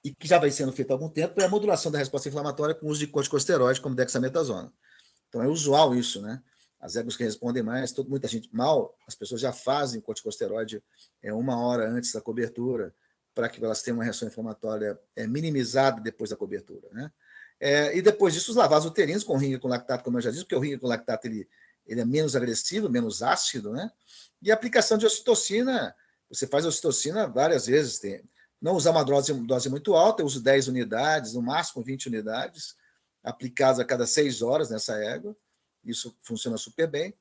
e que já vai sendo feita há algum tempo é a modulação da resposta inflamatória com o uso de corticosteroide, como dexametasona. Então, é usual isso, né? As éguas que respondem mais, muita gente mal, as pessoas já fazem corticosteroide 1 hora antes da cobertura, para que elas tenham uma reação inflamatória minimizada depois da cobertura, né? E depois disso, os lavados uterinos com ringue com lactato, como eu já disse, porque o ringue com lactato ele é menos agressivo, menos ácido, né? E a aplicação de ocitocina, você faz a ocitocina várias vezes, não usar uma dose muito alta, eu uso 10 unidades, no máximo 20 unidades, aplicadas a cada 6 horas nessa égua, isso funciona super bem,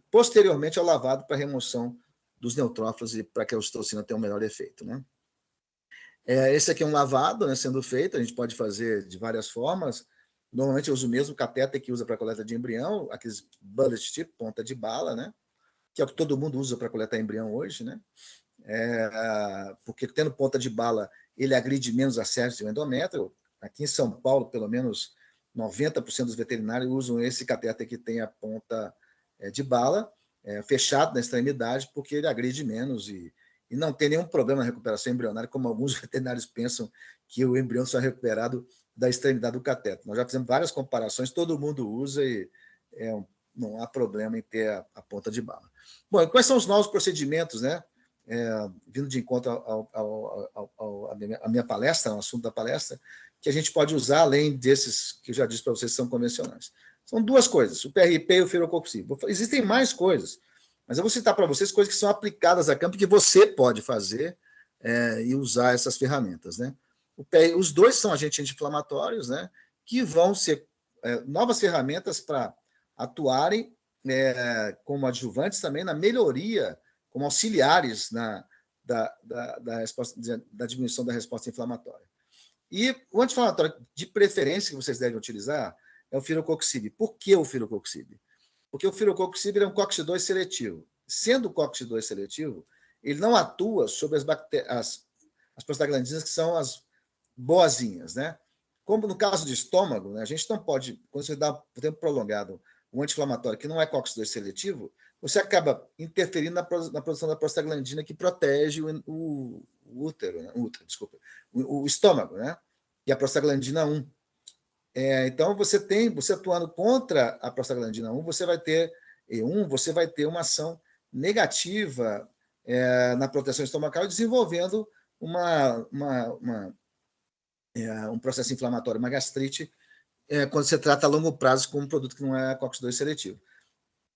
posteriormente ao lavado para remoção dos neutrófilos e para que a ocitocina tenha um melhor efeito, né? Esse aqui é um lavado, né, sendo feito, a gente pode fazer de várias formas. Normalmente eu uso o mesmo catéter que usa para coleta de embrião, aqueles bullet tip, ponta de bala, né? Que é o que todo mundo usa para coletar embrião hoje, né? Porque tendo ponta de bala, ele agride menos a sepse do endométrio. Aqui em São Paulo, pelo menos 90% dos veterinários usam esse catéter que tem a ponta de bala, fechado na extremidade, porque ele agride menos e não tem nenhum problema na recuperação embrionária, como alguns veterinários pensam que o embrião só é recuperado da extremidade do catéter. Nós já fizemos várias comparações, todo mundo usa e não há problema em ter a ponta de bala. Bom, quais são os novos procedimentos, né? Vindo de encontro à minha palestra, ao assunto da palestra, que a gente pode usar, além desses que eu já disse para vocês, que são convencionais. São duas coisas, o PRP e o Firocoxib. Existem mais coisas, mas eu vou citar para vocês coisas que são aplicadas a campo que você pode fazer e usar essas ferramentas, né? Os dois são agentes anti-inflamatórios, né? Que vão ser novas ferramentas para atuarem como adjuvantes também na melhoria, como auxiliares da diminuição da resposta inflamatória. E o anti-inflamatório de preferência que vocês devem utilizar é o Firocoxib. Por que o Firocoxib? Porque o Firocoxib é um COX-2 seletivo. Sendo o COX-2 seletivo, ele não atua sobre as prostaglandinas, que são as boazinhas, né? Como no caso de estômago, né, a gente não pode, quando você dá por tempo prolongado um anti-inflamatório que não é COX-2 seletivo, você acaba interferindo na produção da prostaglandina que protege o útero, né? O estômago, né? E a prostaglandina 1. Então, você atuando contra a prostaglandina 1, você vai ter uma ação negativa na proteção estomacal, desenvolvendo um processo inflamatório, uma gastrite, quando você trata a longo prazo com um produto que não é COX-2 seletivo,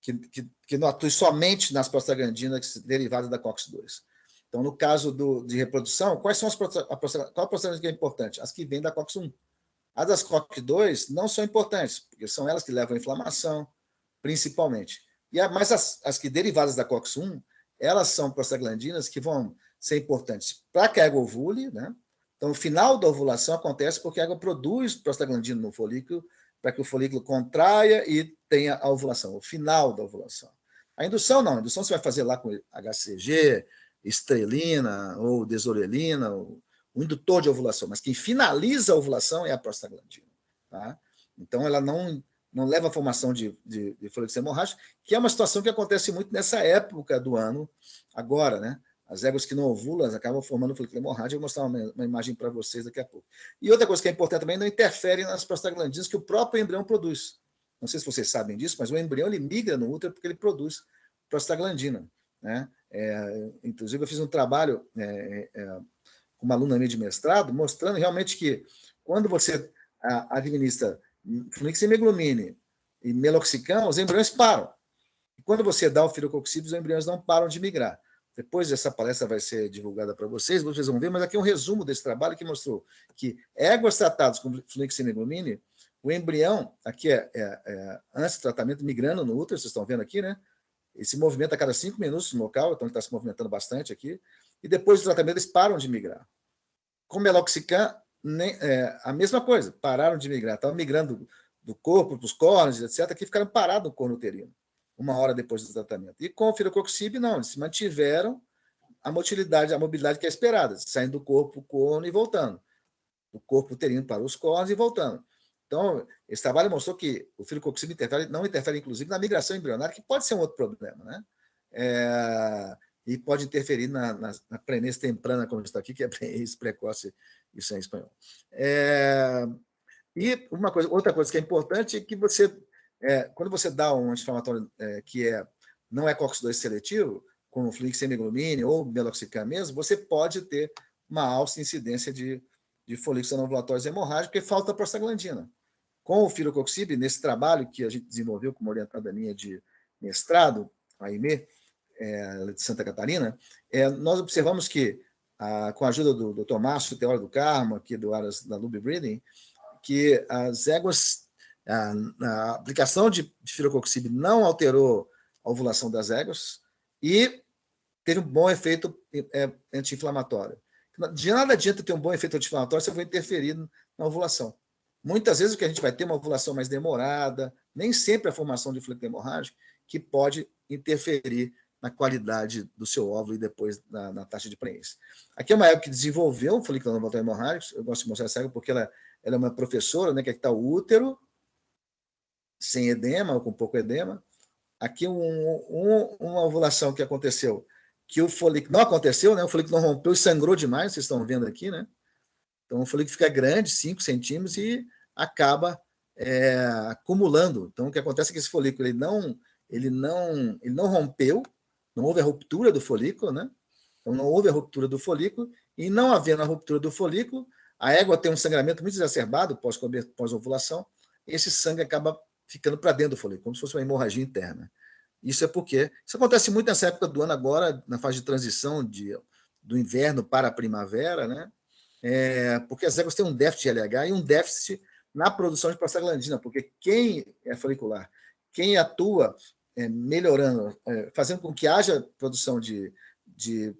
que não atue somente nas prostaglandinas derivadas da COX-2. Então, no caso de reprodução, qual a prostaglandina que é importante? As que vêm da COX-1. As das COX-2 não são importantes, porque são elas que levam à inflamação, principalmente. Mas as que derivadas da COX-1, elas são prostaglandinas que vão ser importantes para que a égua ovule, né? Então, o final da ovulação acontece porque a égua produz prostaglandina no folículo, para que o folículo contraia e tenha a ovulação, o final da ovulação. A indução não, a indução você vai fazer lá com HCG, estrelina ou desorelina, o indutor de ovulação, mas quem finaliza a ovulação é a prostaglandina. Tá? Então, ela não leva à formação de folículos hemorrágicos, que é uma situação que acontece muito nessa época do ano, agora, né? As éguas que não ovulam acabam formando folículo hemorrágico. Eu vou mostrar uma imagem para vocês daqui a pouco. E outra coisa que é importante também, não interfere nas prostaglandinas que o próprio embrião produz. Não sei se vocês sabem disso, mas o embrião ele migra no útero porque ele produz prostaglandina. Né? Inclusive, eu fiz um trabalho com uma aluna minha de mestrado, mostrando realmente que quando você administra fluniximiglamine e meloxicam, os embriões param. E quando você dá o Firocoxib, os embriões não param de migrar. Depois essa palestra vai ser divulgada para vocês vão ver, mas aqui é um resumo desse trabalho que mostrou que éguas tratadas com fluoxetine, o embrião, aqui antes do tratamento, migrando no útero, vocês estão vendo aqui, né? Esse movimento a cada 5 minutos no local, então ele está se movimentando bastante aqui, e depois do tratamento eles param de migrar. Com meloxicam, a mesma coisa, pararam de migrar, estavam migrando do corpo para os córneas, etc., que ficaram parados no corno uterino, 1 hora depois do tratamento. E com o filocoxib, não, eles mantiveram a mobilidade que é esperada, saindo do corpo, corno e voltando. Do corpo uterino para os córneos e voltando. Então, esse trabalho mostrou que o filocoxib não interfere, inclusive, na migração embrionária, que pode ser um outro problema, né? E pode interferir na prenese temprana, como está aqui, que é prenese precoce, isso é em espanhol. E outra coisa que é importante é que quando você dá um anti-inflamatório que não é COX-2 seletivo, como fluoxetine ou meloxicam mesmo, você pode ter uma alta incidência de folículos anovulatórios hemorrágicos, porque falta prostaglandina. Com o filocoxib, nesse trabalho que a gente desenvolveu como orientada minha de mestrado, a IME, de Santa Catarina, nós observamos que, com a ajuda do Dr. Márcio, teórico do Carmo, aqui do Aras da Lube Breeding, que as éguas, a aplicação de filocoxib não alterou a ovulação das éguas e teve um bom efeito anti-inflamatório. De nada adianta ter um bom efeito anti-inflamatório se eu vou interferir na ovulação. Muitas vezes o que a gente vai ter uma ovulação mais demorada, nem sempre a formação de folículo hemorrágico, que pode interferir na qualidade do seu óvulo e depois na taxa de preenche. Aqui é uma égua que desenvolveu um folículo anovulatório hemorrágico, eu gosto de mostrar essa égua porque ela é uma professora, né, que aqui está o útero, sem edema ou com pouco edema. Aqui uma ovulação que aconteceu, que o folículo não aconteceu, né? O folículo não rompeu e sangrou demais, vocês estão vendo aqui, né? Então o folículo fica grande, 5 centímetros, e acaba acumulando. Então o que acontece é que esse folículo ele não rompeu, não houve a ruptura do folículo, né? Então não houve a ruptura do folículo, e não havendo a ruptura do folículo, a égua tem um sangramento muito exacerbado pós-ovulação, e esse sangue acaba ficando para dentro do folículo, como se fosse uma hemorragia interna. Isso acontece muito nessa época do ano agora, na fase de transição do inverno para a primavera, né? Porque as éguas têm um déficit de LH e um déficit na produção de prostaglandina, porque quem é folicular, quem atua melhorando, fazendo com que haja produção de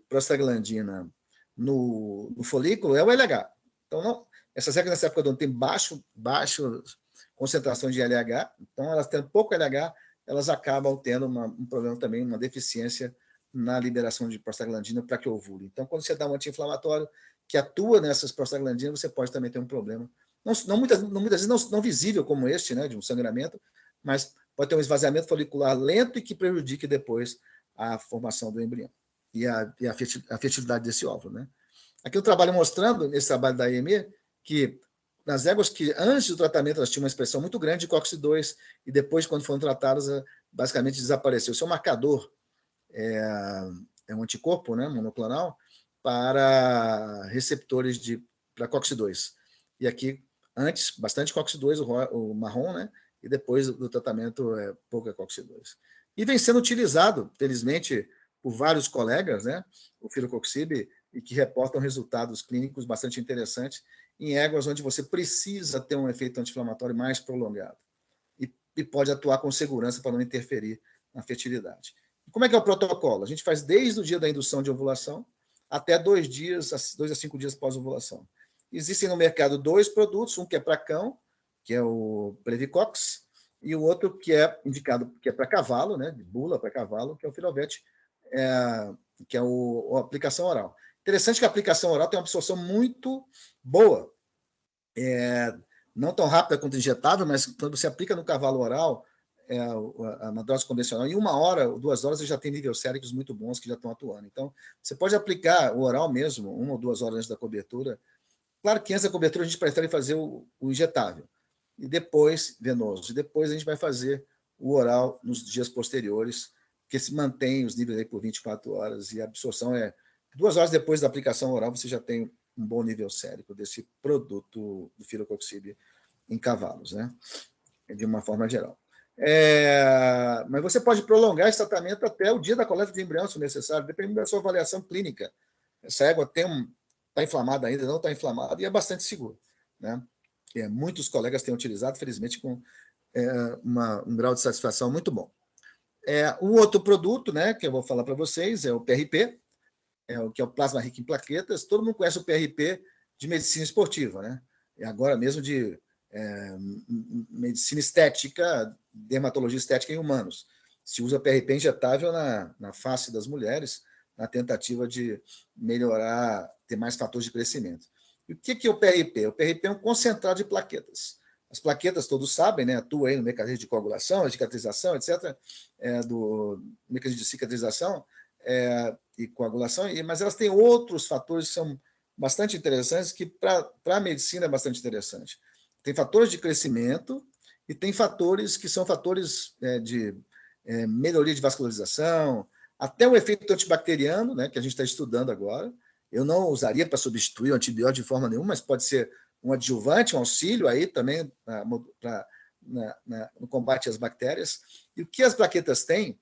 prostaglandina no folículo é o LH. Então, essas éguas nessa época do ano têm baixas concentrações de LH, então elas tendo pouco LH, elas acabam tendo um problema também, uma deficiência na liberação de prostaglandina para que ovule. Então, quando você dá um anti-inflamatório que atua nessas prostaglandinas, você pode também ter um problema. Muitas vezes não visível como este, né, de um sangramento, mas pode ter um esvaziamento folicular lento e que prejudique depois a formação do embrião e a fertilidade desse óvulo, né? Aqui eu trabalho mostrando, nesse trabalho da IME, que nas éguas que antes do tratamento elas tinham uma expressão muito grande de COX-2 e depois, quando foram tratadas, basicamente desapareceu. O seu marcador é um anticorpo, né, monoclonal, para receptores para COX-2. E aqui, antes, bastante COX-2, o marrom, né, e depois do tratamento, pouca COX-2. E vem sendo utilizado, felizmente, por vários colegas, né, o filocoxib, e que reportam resultados clínicos bastante interessantes em éguas onde você precisa ter um efeito anti-inflamatório mais prolongado e pode atuar com segurança para não interferir na fertilidade. Como é que é o protocolo? A gente faz desde o dia da indução de ovulação até 2 a 5 dias pós-ovulação. Existem no mercado 2 produtos, um que é para cão, que é o Previcox, e o outro que é indicado, que é para cavalo, né, de bula para cavalo, que é o Filovete, que é a aplicação oral. Interessante que a aplicação oral tem uma absorção muito boa. Não tão rápida quanto injetável, mas quando você aplica no cavalo oral, uma dose convencional, em 1 hora ou 2 horas você já tem níveis séricos muito bons que já estão atuando. Então, você pode aplicar o oral mesmo, 1 ou 2 horas antes da cobertura. Claro que antes da cobertura a gente prefere fazer o injetável, e depois venoso. E depois a gente vai fazer o oral nos dias posteriores, que se mantém os níveis aí por 24 horas, e a absorção 2 horas depois da aplicação oral, você já tem um bom nível sérico desse produto do filocoxib em cavalos, né? De uma forma geral. Mas você pode prolongar esse tratamento até o dia da coleta de embrião, se necessário, dependendo da sua avaliação clínica. Essa égua está inflamada ainda, não está inflamada, e é bastante seguro, né? Muitos colegas têm utilizado, felizmente, com um grau de satisfação muito bom. Um outro produto, né, que eu vou falar para vocês é o PRP, que é o plasma rico em plaquetas. Todo mundo conhece o PRP de medicina esportiva, né? E agora mesmo de medicina estética, dermatologia estética em humanos. Se usa PRP injetável na face das mulheres, na tentativa de melhorar, ter mais fatores de crescimento. E o que é o PRP? O PRP é um concentrado de plaquetas. As plaquetas, todos sabem, né, atua aí no mecanismo de coagulação, de cicatrização, etc., do mecanismo de cicatrização e coagulação, mas elas têm outros fatores que são bastante interessantes, que para a medicina é bastante interessante. Tem fatores de crescimento e tem fatores que são fatores de melhoria de vascularização, até o efeito antibacteriano, né, que a gente está estudando agora. Eu não usaria para substituir o antibiótico de forma nenhuma, mas pode ser um adjuvante, um auxílio aí também no combate às bactérias. E o que as plaquetas têm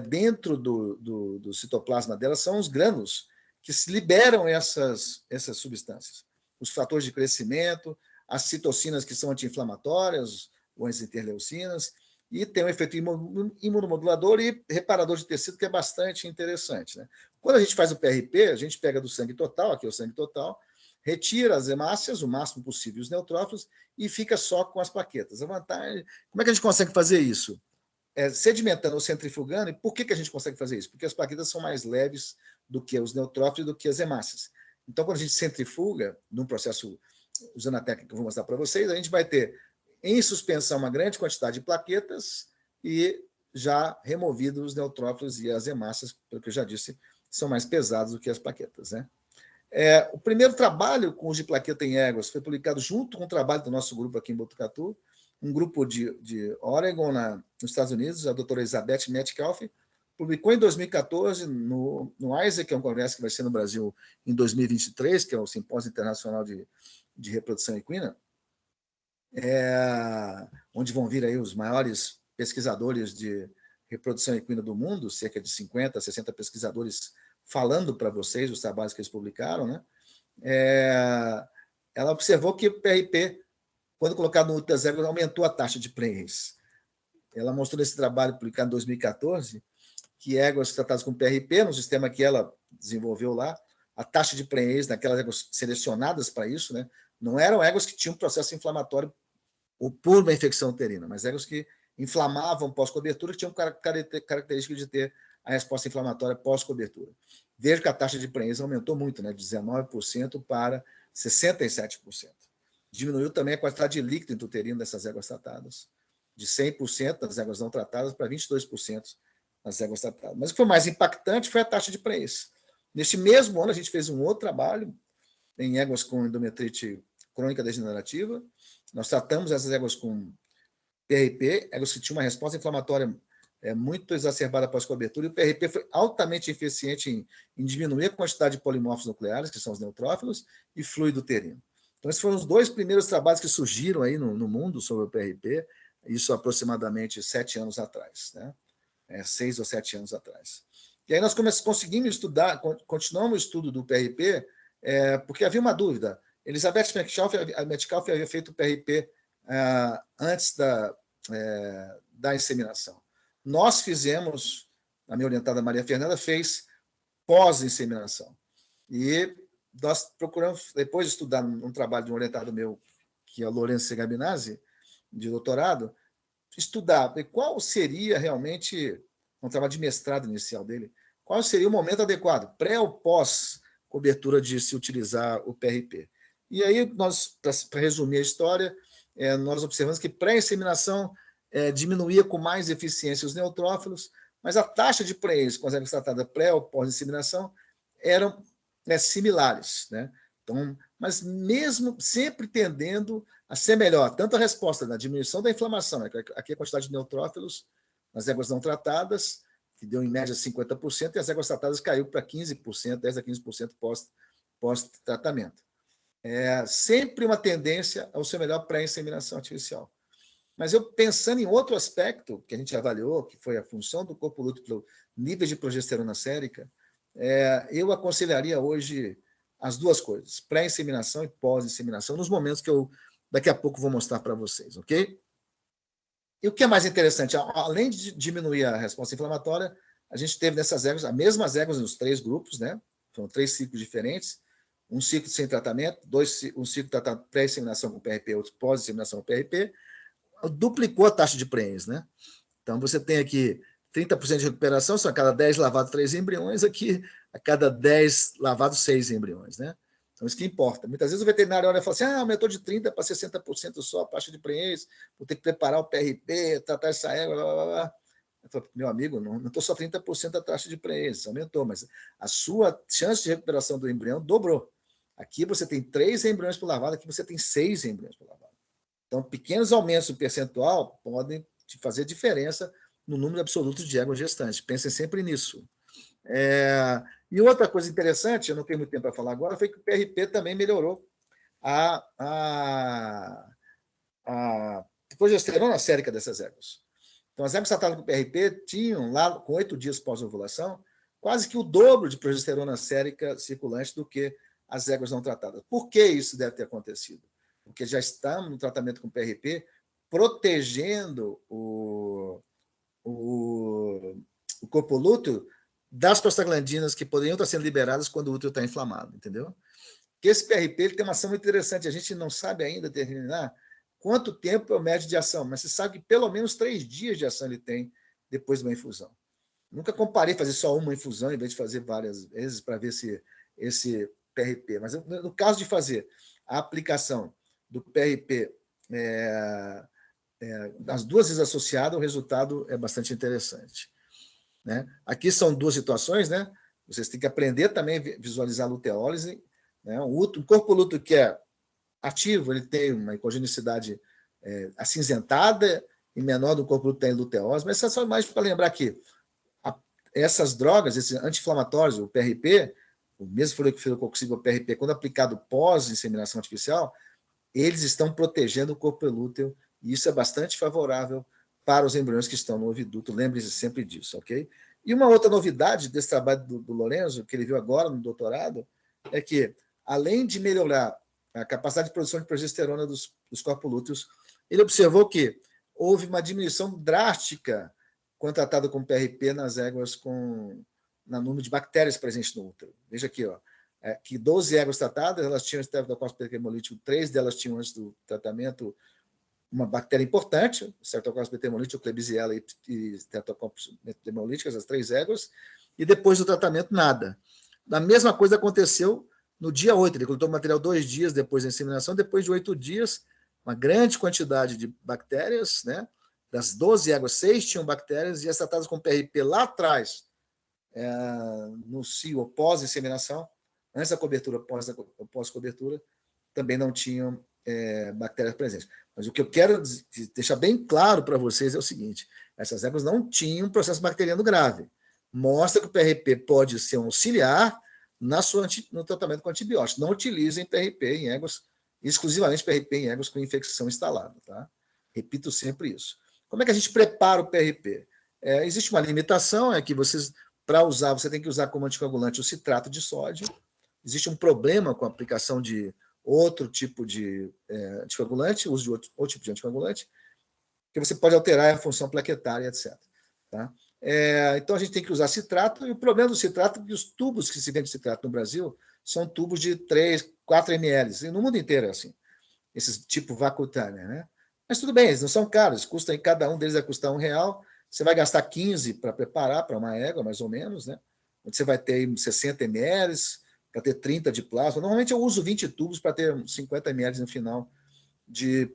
dentro do citoplasma delas são os grânulos que se liberam essas substâncias. Os fatores de crescimento, as citocinas que são anti-inflamatórias, ou as interleucinas, e tem um efeito imunomodulador e reparador de tecido, que é bastante interessante, né? Quando a gente faz o PRP, a gente pega do sangue total, aqui é o sangue total, retira as hemácias, o máximo possível, os neutrófilos, e fica só com as plaquetas. A vantagem, como é que a gente consegue fazer isso? Sedimentando ou centrifugando. E por que a gente consegue fazer isso? Porque as plaquetas são mais leves do que os neutrófilos e do que as hemácias. Então, quando a gente centrifuga, num processo, usando a técnica que eu vou mostrar para vocês, a gente vai ter em suspensão uma grande quantidade de plaquetas e já removidos os neutrófilos e as hemácias, pelo que eu já disse, são mais pesados do que as plaquetas, né? O primeiro trabalho com os de plaqueta em éguas foi publicado junto com o trabalho do nosso grupo aqui em Botucatu, um grupo de Oregon, nos Estados Unidos, a doutora Elizabeth Metcalfe, publicou em 2014 no ISEC, que é um congresso que vai ser no Brasil em 2023, que é o Simpósio Internacional de Reprodução Equina, onde vão vir aí os maiores pesquisadores de reprodução equina do mundo, cerca de 50, 60 pesquisadores falando para vocês os trabalhos que eles publicaram, né? Ela observou que o PRP, quando colocado no útero das éguas, aumentou a taxa de prenhez. Ela mostrou nesse trabalho publicado em 2014 que éguas tratadas com PRP, no sistema que ela desenvolveu lá, a taxa de prenhez naquelas éguas selecionadas para isso, né, não eram éguas que tinham processo inflamatório ou por uma infecção uterina, mas éguas que inflamavam pós-cobertura, que tinham característica de ter a resposta inflamatória pós-cobertura. Veja que a taxa de prenhez aumentou muito, né, de 19% para 67%. Diminuiu também a quantidade de líquido intrauterino dessas éguas tratadas, de 100% das éguas não tratadas para 22% nas éguas tratadas. Mas o que foi mais impactante foi a taxa de prenhez. Neste mesmo ano, a gente fez um outro trabalho em éguas com endometrite crônica degenerativa. Nós tratamos essas éguas com PRP, éguas que tinham uma resposta inflamatória muito exacerbada pós-cobertura, e o PRP foi altamente eficiente em diminuir a quantidade de polimorfos nucleares, que são os neutrófilos, e fluido uterino. Então, esses foram os dois primeiros trabalhos que surgiram aí no mundo sobre o PRP, isso aproximadamente 7 anos atrás, né? 6 ou 7 anos atrás. E aí nós conseguimos estudar, continuamos o estudo do PRP, porque havia uma dúvida. Elizabeth Metcalfe havia feito o PRP antes da inseminação. Nós fizemos, a minha orientada Maria Fernanda fez pós-inseminação. E nós procuramos, depois de estudar um trabalho de um orientado meu, que é o Lourenço Segabinazzi, de doutorado, estudar qual seria realmente, um trabalho de mestrado inicial dele, qual seria o momento adequado, pré ou pós cobertura de se utilizar o PRP. E aí, nós, para resumir a história, nós observamos que pré-inseminação diminuía com mais eficiência os neutrófilos, mas a taxa de prenhez com as éguas tratadas pré ou pós-inseminação eram similares, né? Então, mas mesmo sempre tendendo a ser melhor, tanto a resposta na diminuição da inflamação, né? Aqui a quantidade de neutrófilos nas éguas não tratadas, que deu em média 50%, e as éguas tratadas caiu para 15%, 10% a 15% pós-tratamento. Sempre uma tendência ao ser melhor pré-inseminação artificial. Mas eu pensando em outro aspecto que a gente avaliou, que foi a função do corpo lúteo pelo nível de progesterona sérica, eu aconselharia hoje as duas coisas, pré-inseminação e pós-inseminação, nos momentos que eu daqui a pouco vou mostrar para vocês, ok? E o que é mais interessante, além de diminuir a resposta inflamatória, a gente teve nessas éguas, as mesmas éguas nos 3 grupos, né? Foram 3 ciclos diferentes, um ciclo sem tratamento, um ciclo tratado pré-inseminação com PRP, outro pós-inseminação com PRP, duplicou a taxa de preenche, né? Então, você tem aqui 30% de recuperação, são a cada 10 lavados 3 embriões, aqui a cada 10 lavados 6 embriões, né? Então, isso que importa. Muitas vezes o veterinário olha e fala assim, aumentou de 30% para 60% só a taxa de preenche, vou ter que preparar o PRP, tratar essa égua, blá, blá, blá. Eu falo, meu amigo, não estou só 30% da taxa de preenche, aumentou, mas a sua chance de recuperação do embrião dobrou. Aqui você tem 3 embriões por lavada, aqui você tem 6 embriões por lavada. Então, pequenos aumentos do percentual podem fazer diferença no número absoluto de éguas gestantes. Pensem sempre nisso. E outra coisa interessante, eu não tenho muito tempo para falar agora, foi que o PRP também melhorou a progesterona sérica dessas éguas. Então, as éguas tratadas com PRP tinham, lá com 8 dias pós-ovulação, quase que o dobro de progesterona sérica circulante do que as éguas não tratadas. Por que isso deve ter acontecido? Porque já estamos no tratamento com PRP protegendo o corpo lúteo das prostaglandinas que poderiam estar sendo liberadas quando o útero está inflamado, entendeu? Porque esse PRP ele tem uma ação muito interessante, a gente não sabe ainda determinar quanto tempo é o médio de ação, mas você sabe que pelo menos 3 dias de ação ele tem depois de uma infusão. Nunca comparei fazer só uma infusão em vez de fazer várias vezes para ver se esse PRP, mas no caso de fazer a aplicação do PRP as 2 vezes associadas, o resultado é bastante interessante. Né? Aqui são 2 situações, né? Vocês têm que aprender também a visualizar a luteólise. Né? O corpo lúteo que é ativo, ele tem uma ecogenicidade acinzentada e menor do corpo lúteo tem luteose, mas isso é só mais para lembrar que essas drogas, esses anti-inflamatórios, o PRP, o mesmo fluoroquinolocociclo, o PRP, quando aplicado pós-inseminação artificial, eles estão protegendo o corpo lúteo e isso é bastante favorável para os embriões que estão no oviduto. Lembre-se sempre disso, ok? E uma outra novidade desse trabalho do Lorenzo, que ele viu agora no doutorado, é que, além de melhorar a capacidade de produção de progesterona dos corpos lúteos, ele observou que houve uma diminuição drástica quando tratado com PRP nas éguas no número de bactérias presentes no útero. Veja aqui, ó, que 12 éguas tratadas, elas tinham Streptococcus hemolítico, 3 delas tinham antes do tratamento uma bactéria importante, Streptococcus hemolítico, Klebsiella e Streptococcus hemolíticas, as 3 éguas, e depois do tratamento, nada. A mesma coisa aconteceu no dia 8, ele coletou o material 2 dias depois da inseminação, depois de 8 dias, uma grande quantidade de bactérias, né? Das 12 éguas, 6 tinham bactérias, e as tratadas com PRP lá atrás, no cio pós-inseminação, antes da cobertura, pós-cobertura, também não tinham bactérias presentes. Mas o que eu quero deixar bem claro para vocês é o seguinte, essas éguas não tinham processo bacteriano grave. Mostra que o PRP pode ser um auxiliar no tratamento com antibióticos. Não utilizem PRP em éguas, exclusivamente PRP em éguas com infecção instalada. Tá? Repito sempre isso. Como é que a gente prepara o PRP? Existe uma limitação, é que vocês, para usar, você tem que usar como anticoagulante o citrato de sódio. Existe um problema com a aplicação de outro tipo de anticoagulante, uso de outro tipo de anticoagulante, que você pode alterar a função plaquetária, etc. Tá? Então, a gente tem que usar citrato, e o problema do citrato é que os tubos que se vende citrato no Brasil são tubos de 3, 4 ml, e no mundo inteiro é assim, esses tipo Vacutiner, né? Mas tudo bem, eles não são caros, custam, cada um deles vai custar R$1, você vai gastar 15 para preparar para uma égua, mais ou menos, né? Onde você vai ter 60 ml, para ter 30 de plasma. Normalmente eu uso 20 tubos para ter 50 ml no final de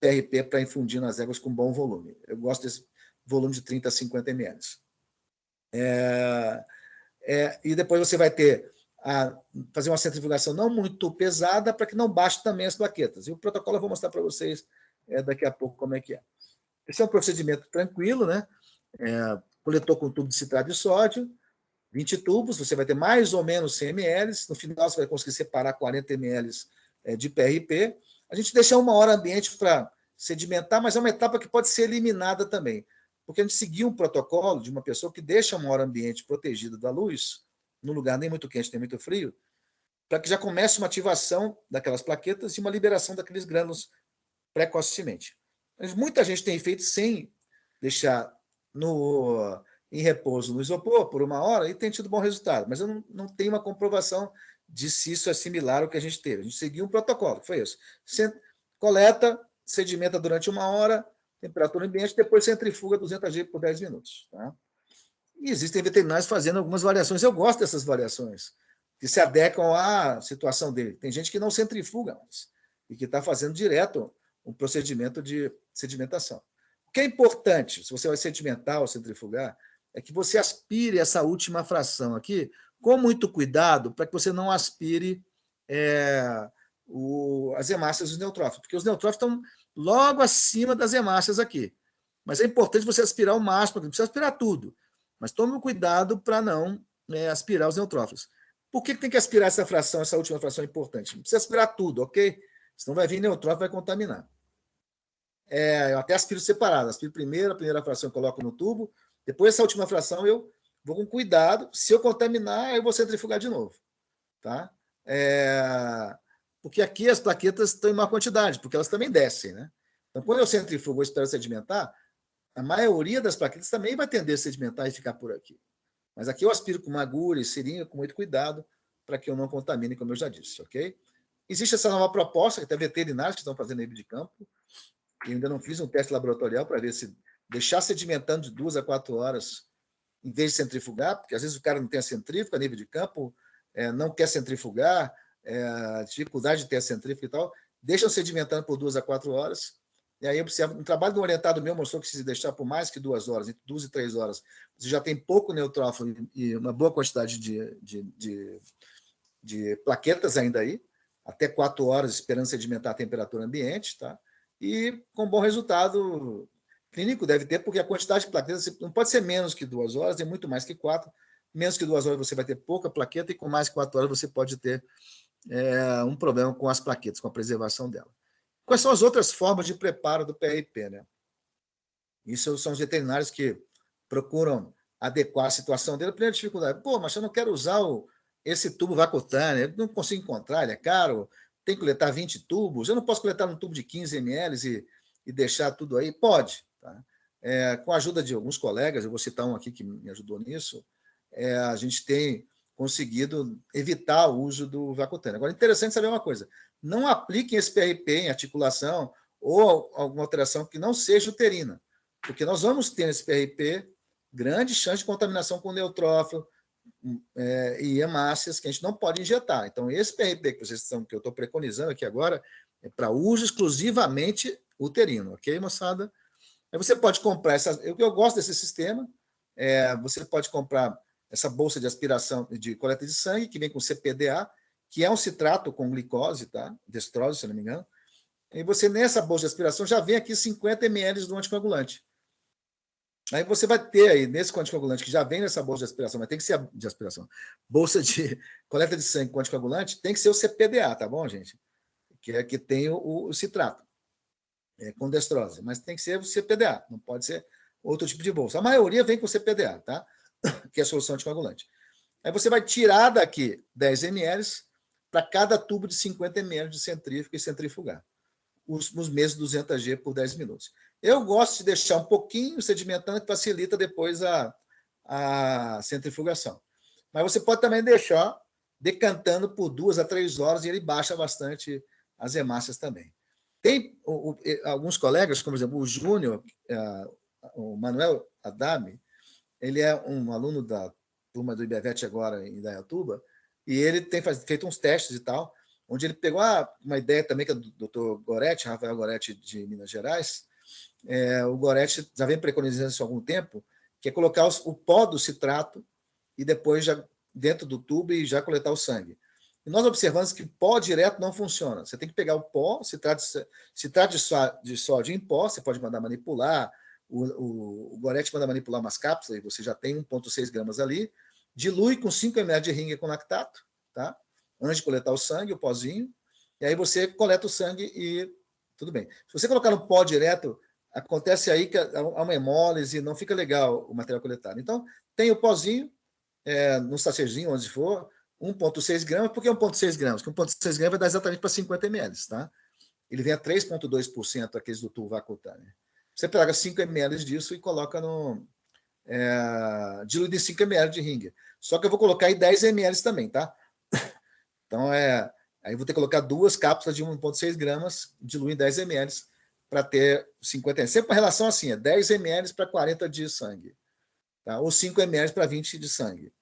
PRP para infundir nas éguas com bom volume. Eu gosto desse volume de 30 a 50 ml. E depois você vai ter fazer uma centrifugação não muito pesada para que não baixe também as plaquetas. E o protocolo eu vou mostrar para vocês daqui a pouco como é que é. Esse é um procedimento tranquilo, né? Coletou com tubo de citrato de sódio, 20 tubos, você vai ter mais ou menos 100 ml, no final você vai conseguir separar 40 ml de PRP. A gente deixa 1 hora ambiente para sedimentar, mas é uma etapa que pode ser eliminada também, porque a gente seguiu um protocolo de uma pessoa que deixa uma hora ambiente protegido da luz, num lugar nem muito quente nem muito frio, para que já comece uma ativação daquelas plaquetas e uma liberação daqueles grânulos precocemente. Mas muita gente tem feito sem deixar em repouso no isopor por 1 hora e tem tido bom resultado, mas eu não tenho uma comprovação de se isso é similar ao que a gente teve. A gente seguiu um protocolo, que foi isso. Coleta, sedimenta durante 1 hora, temperatura ambiente, depois centrifuga 200 G por 10 minutos. Tá? E existem veterinários fazendo algumas variações. Eu gosto dessas variações, que se adequam à situação dele. Tem gente que não centrifuga mais e que está fazendo direto um procedimento de sedimentação. O que é importante, se você vai sedimentar ou centrifugar, é que você aspire essa última fração aqui com muito cuidado para que você não aspire as hemácias dos neutrófilos, porque os neutrófilos estão logo acima das hemácias aqui. Mas é importante você aspirar o máximo, não precisa aspirar tudo, mas tome cuidado para não aspirar os neutrófilos. Por que tem que aspirar essa fração, essa última fração é importante? Não precisa aspirar tudo, ok? Senão vai vir neutrófilo e vai contaminar. Eu até aspiro separado. Aspiro a primeira fração eu coloco no tubo, depois essa última fração eu vou com cuidado. Se eu contaminar, eu vou centrifugar de novo. Tá? Porque aqui as plaquetas estão em maior quantidade, porque elas também descem. Né? Então, quando eu centrifugo e espero sedimentar, a maioria das plaquetas também vai tender a sedimentar e ficar por aqui. Mas aqui eu aspiro com uma agulha e seringa, com muito cuidado, para que eu não contamine, como eu já disse. Ok? Existe essa nova proposta, que tem veterinários que estão fazendo nível de campo, e ainda não fiz um teste laboratorial para ver se deixar sedimentando de 2 a 4 horas em vez de centrifugar, porque às vezes o cara não tem a centrífuga a nível de campo, não quer centrifugar, dificuldade de ter a centrífuga e tal, deixam sedimentando por 2 a 4 horas, e aí observa, um trabalho do orientado meu mostrou que se deixar por mais que 2 horas, entre 2 e 3 horas, você já tem pouco neutrófilo e uma boa quantidade de plaquetas ainda aí, até 4 horas esperando sedimentar a temperatura ambiente, tá? E com bom resultado clínico deve ter, porque a quantidade de plaquetas não pode ser menos que 2 horas, é muito mais que 4. Menos que 2 horas você vai ter pouca plaqueta e com mais que 4 horas você pode ter um problema com as plaquetas, com a preservação dela. Quais são as outras formas de preparo do PRP? Né? Isso são os veterinários que procuram adequar a situação dele. A primeira dificuldade, mas eu não quero usar esse tubo vacutâneo, eu não consigo encontrar, ele é caro, tem que coletar 20 tubos, eu não posso coletar num tubo de 15 ml e deixar tudo aí? Pode. Tá? Com a ajuda de alguns colegas, eu vou citar um aqui que me ajudou nisso, a gente tem conseguido evitar o uso do vacutâneo. Agora, interessante saber uma coisa, não apliquem esse PRP em articulação ou alguma alteração que não seja uterina, porque nós vamos ter nesse PRP grande chance de contaminação com neutrófilo, e hemácias que a gente não pode injetar. Então, esse PRP que eu estou preconizando aqui agora é para uso exclusivamente uterino, ok, moçada? Aí você pode comprar eu gosto desse sistema, você pode comprar essa bolsa de aspiração de coleta de sangue, que vem com CPDA, que é um citrato com glicose, tá? Destrose, se não me engano. E você, nessa bolsa de aspiração, já vem aqui 50 ml do anticoagulante. Aí você vai ter aí, nesse anticoagulante, que já vem nessa bolsa de aspiração, mas tem que ser de aspiração, bolsa de coleta de sangue com anticoagulante, tem que ser o CPDA, tá bom, gente? Que tem o citrato, com destrose, mas tem que ser o CPDA, não pode ser outro tipo de bolsa. A maioria vem com CPDA, tá? Que é a solução anticoagulante. Aí você vai tirar daqui 10 ml para cada tubo de 50 ml de centrífuga e centrifugar. Os mesmos 200 G por 10 minutos. Eu gosto de deixar um pouquinho sedimentando, que facilita depois a centrifugação. Mas você pode também deixar decantando por 2 a 3 horas e ele baixa bastante as hemácias também. Tem alguns colegas, como, por exemplo, o Júnior, o Manuel Adame, ele é um aluno da turma do IBVET agora em Indaiatuba, e ele tem feito uns testes e tal, onde ele pegou uma ideia também que é do Dr. Goretti, Rafael Goretti, de Minas Gerais. O Goretti já vem preconizando isso há algum tempo, que é colocar o pó do citrato e depois já dentro do tubo e já coletar o sangue. E nós observamos que pó direto não funciona. Você tem que pegar o pó, citrato de sódio em pó, você pode mandar manipular, o Goretti manda manipular umas cápsulas, e você já tem 1,6 gramas ali, dilui com 5 ml de ringue com lactato, tá? Antes de coletar o sangue, o pozinho, e aí você coleta o sangue e tudo bem. Se você colocar no pó direto, acontece aí que há uma hemólise e não fica legal o material coletado. Então, tem o pozinho, no sachêzinho, onde for, 1,6 gramas. Por que 1,6 gramas? Porque 1,6 gramas vai dar exatamente para 50 ml, tá? Ele vem a 3,2% aqueles do tubo vacutâneo. Você pega 5 ml disso e coloca no... diluído em 5 ml de Ringer. Só que eu vou colocar aí 10 ml também, tá? Então, aí vou ter que colocar 2 cápsulas de 1,6 gramas, diluir em 10 ml para ter 50 ml. Sempre uma relação assim, 10 ml para 40 de sangue. Tá? Ou 5 ml para 20 de sangue.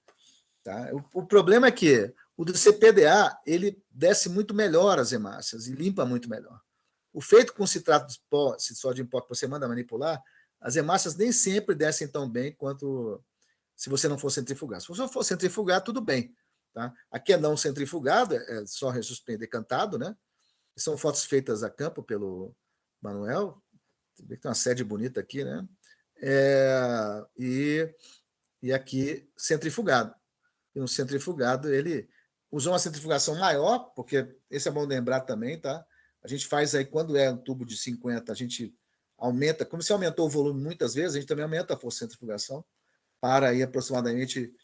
Tá? O problema é que o do CPDA, ele desce muito melhor as hemácias e limpa muito melhor. O feito com citrato de pó, sódio em pó que você manda manipular, as hemácias nem sempre descem tão bem quanto se você não for centrifugar. Se você for centrifugar, tudo bem. Tá? Aqui é não centrifugado, é só resuspender decantado, né? São fotos feitas a campo pelo Manuel. Tem uma sede bonita aqui, né? E aqui centrifugado. E no centrifugado ele usou uma centrifugação maior, porque esse é bom lembrar também, tá? A gente faz aí, quando é um tubo de 50, a gente aumenta, como você aumentou o volume muitas vezes, a gente também aumenta a força de centrifugação para aí aproximadamente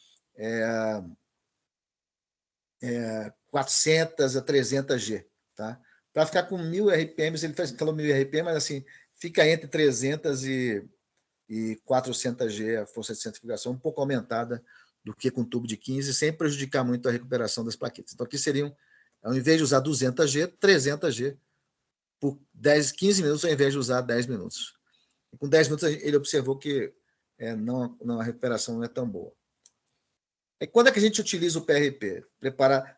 400 a 300 G, tá? Para ficar com 1000 RPMs, ele falou 1000 RPM, mas assim, fica entre 300 e 400 G a força de centrifugação, um pouco aumentada do que com tubo de 15, sem prejudicar muito a recuperação das plaquetas. Então, aqui seriam, ao invés de usar 200 G, 300 G por 15 minutos, ao invés de usar 10 minutos. E com 10 minutos, ele observou que a recuperação não é tão boa. E quando é que a gente utiliza o PRP?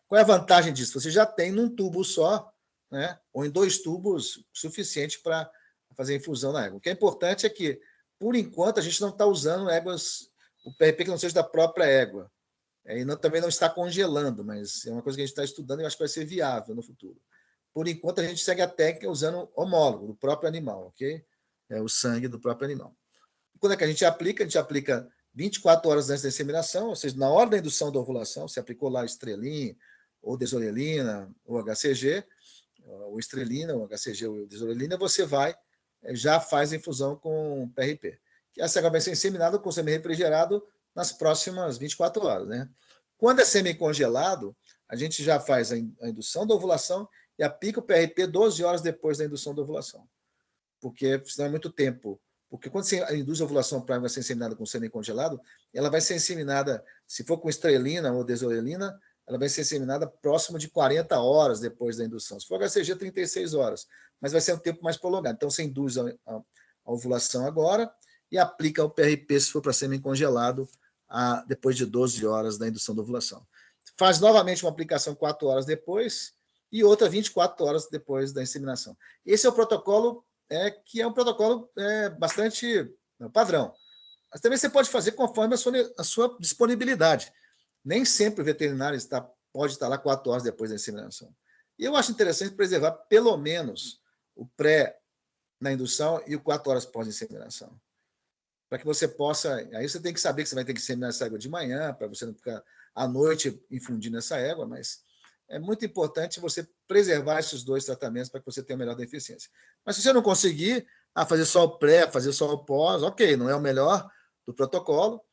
Qual é a vantagem disso? Você já tem num tubo só, né? Ou em 2 tubos, suficiente para fazer infusão na égua. O que é importante é que, por enquanto, a gente não está usando éguas, o PRP que não seja da própria égua. E também não está congelando, mas é uma coisa que a gente está estudando e eu acho que vai ser viável no futuro. Por enquanto, a gente segue a técnica usando homólogo do próprio animal, ok? O sangue do próprio animal. Quando é que a gente aplica? A gente aplica 24 horas antes da inseminação, ou seja, na hora da indução da ovulação, você aplicou lá estrelina, ou desorelina, ou HCG, ou estrelina, ou HCG, ou desorelina, você já faz a infusão com PRP. Que essa vai ser inseminada com semi-refrigerado nas próximas 24 horas, né? Quando é semi-congelado, a gente já faz a indução da ovulação e aplica o PRP 12 horas depois da indução da ovulação. Porque senão é muito tempo. Porque quando você induz a ovulação para vai ser inseminada com semi-congelado, ela vai ser inseminada, se for com estrelina ou desorelina, ela vai ser inseminada próximo de 40 horas depois da indução. Se for HCG, 36 horas. Mas vai ser um tempo mais prolongado. Então, você induz a ovulação agora e aplica o PRP, se for para semi-congelado, depois de 12 horas da indução da ovulação. Faz novamente uma aplicação 4 horas depois e outra 24 horas depois da inseminação. Esse é o protocolo que é um protocolo bastante padrão. Mas também você pode fazer conforme a sua disponibilidade. Nem sempre o veterinário pode estar lá 4 horas depois da inseminação. E eu acho interessante preservar pelo menos o pré na indução e o 4 horas pós-inseminação. Para que você possa... Aí você tem que saber que você vai ter que inseminar essa égua de manhã, para você não ficar à noite infundindo essa égua, mas é muito importante você preservar esses 2 tratamentos para que você tenha a melhor eficiência. Mas se você não conseguir fazer só o pré, fazer só o pós, ok, não é o melhor do protocolo,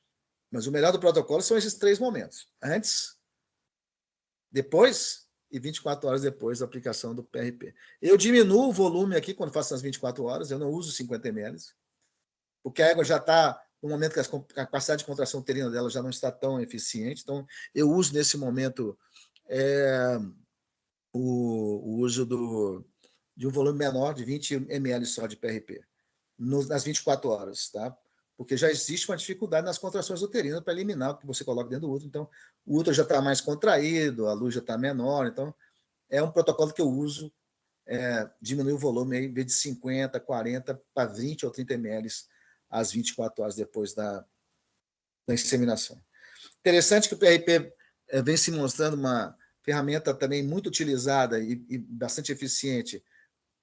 mas o melhor do protocolo são esses 3 momentos. Antes, depois e 24 horas depois da aplicação do PRP. Eu diminuo o volume aqui quando faço nas 24 horas, eu não uso 50 ml, porque a égua já está no momento que a capacidade de contração uterina dela já não está tão eficiente, então eu uso nesse momento o uso de um volume menor, de 20 ml só de PRP, nas 24 horas, tá? Porque já existe uma dificuldade nas contrações uterinas para eliminar o que você coloca dentro do útero. Então, o útero já está mais contraído, a luz já está menor. Então, é um protocolo que eu uso, diminuir o volume aí, em vez de 50, 40, para 20 ou 30 ml às 24 horas depois da inseminação. Interessante que o PRP vem se mostrando uma ferramenta também muito utilizada e bastante eficiente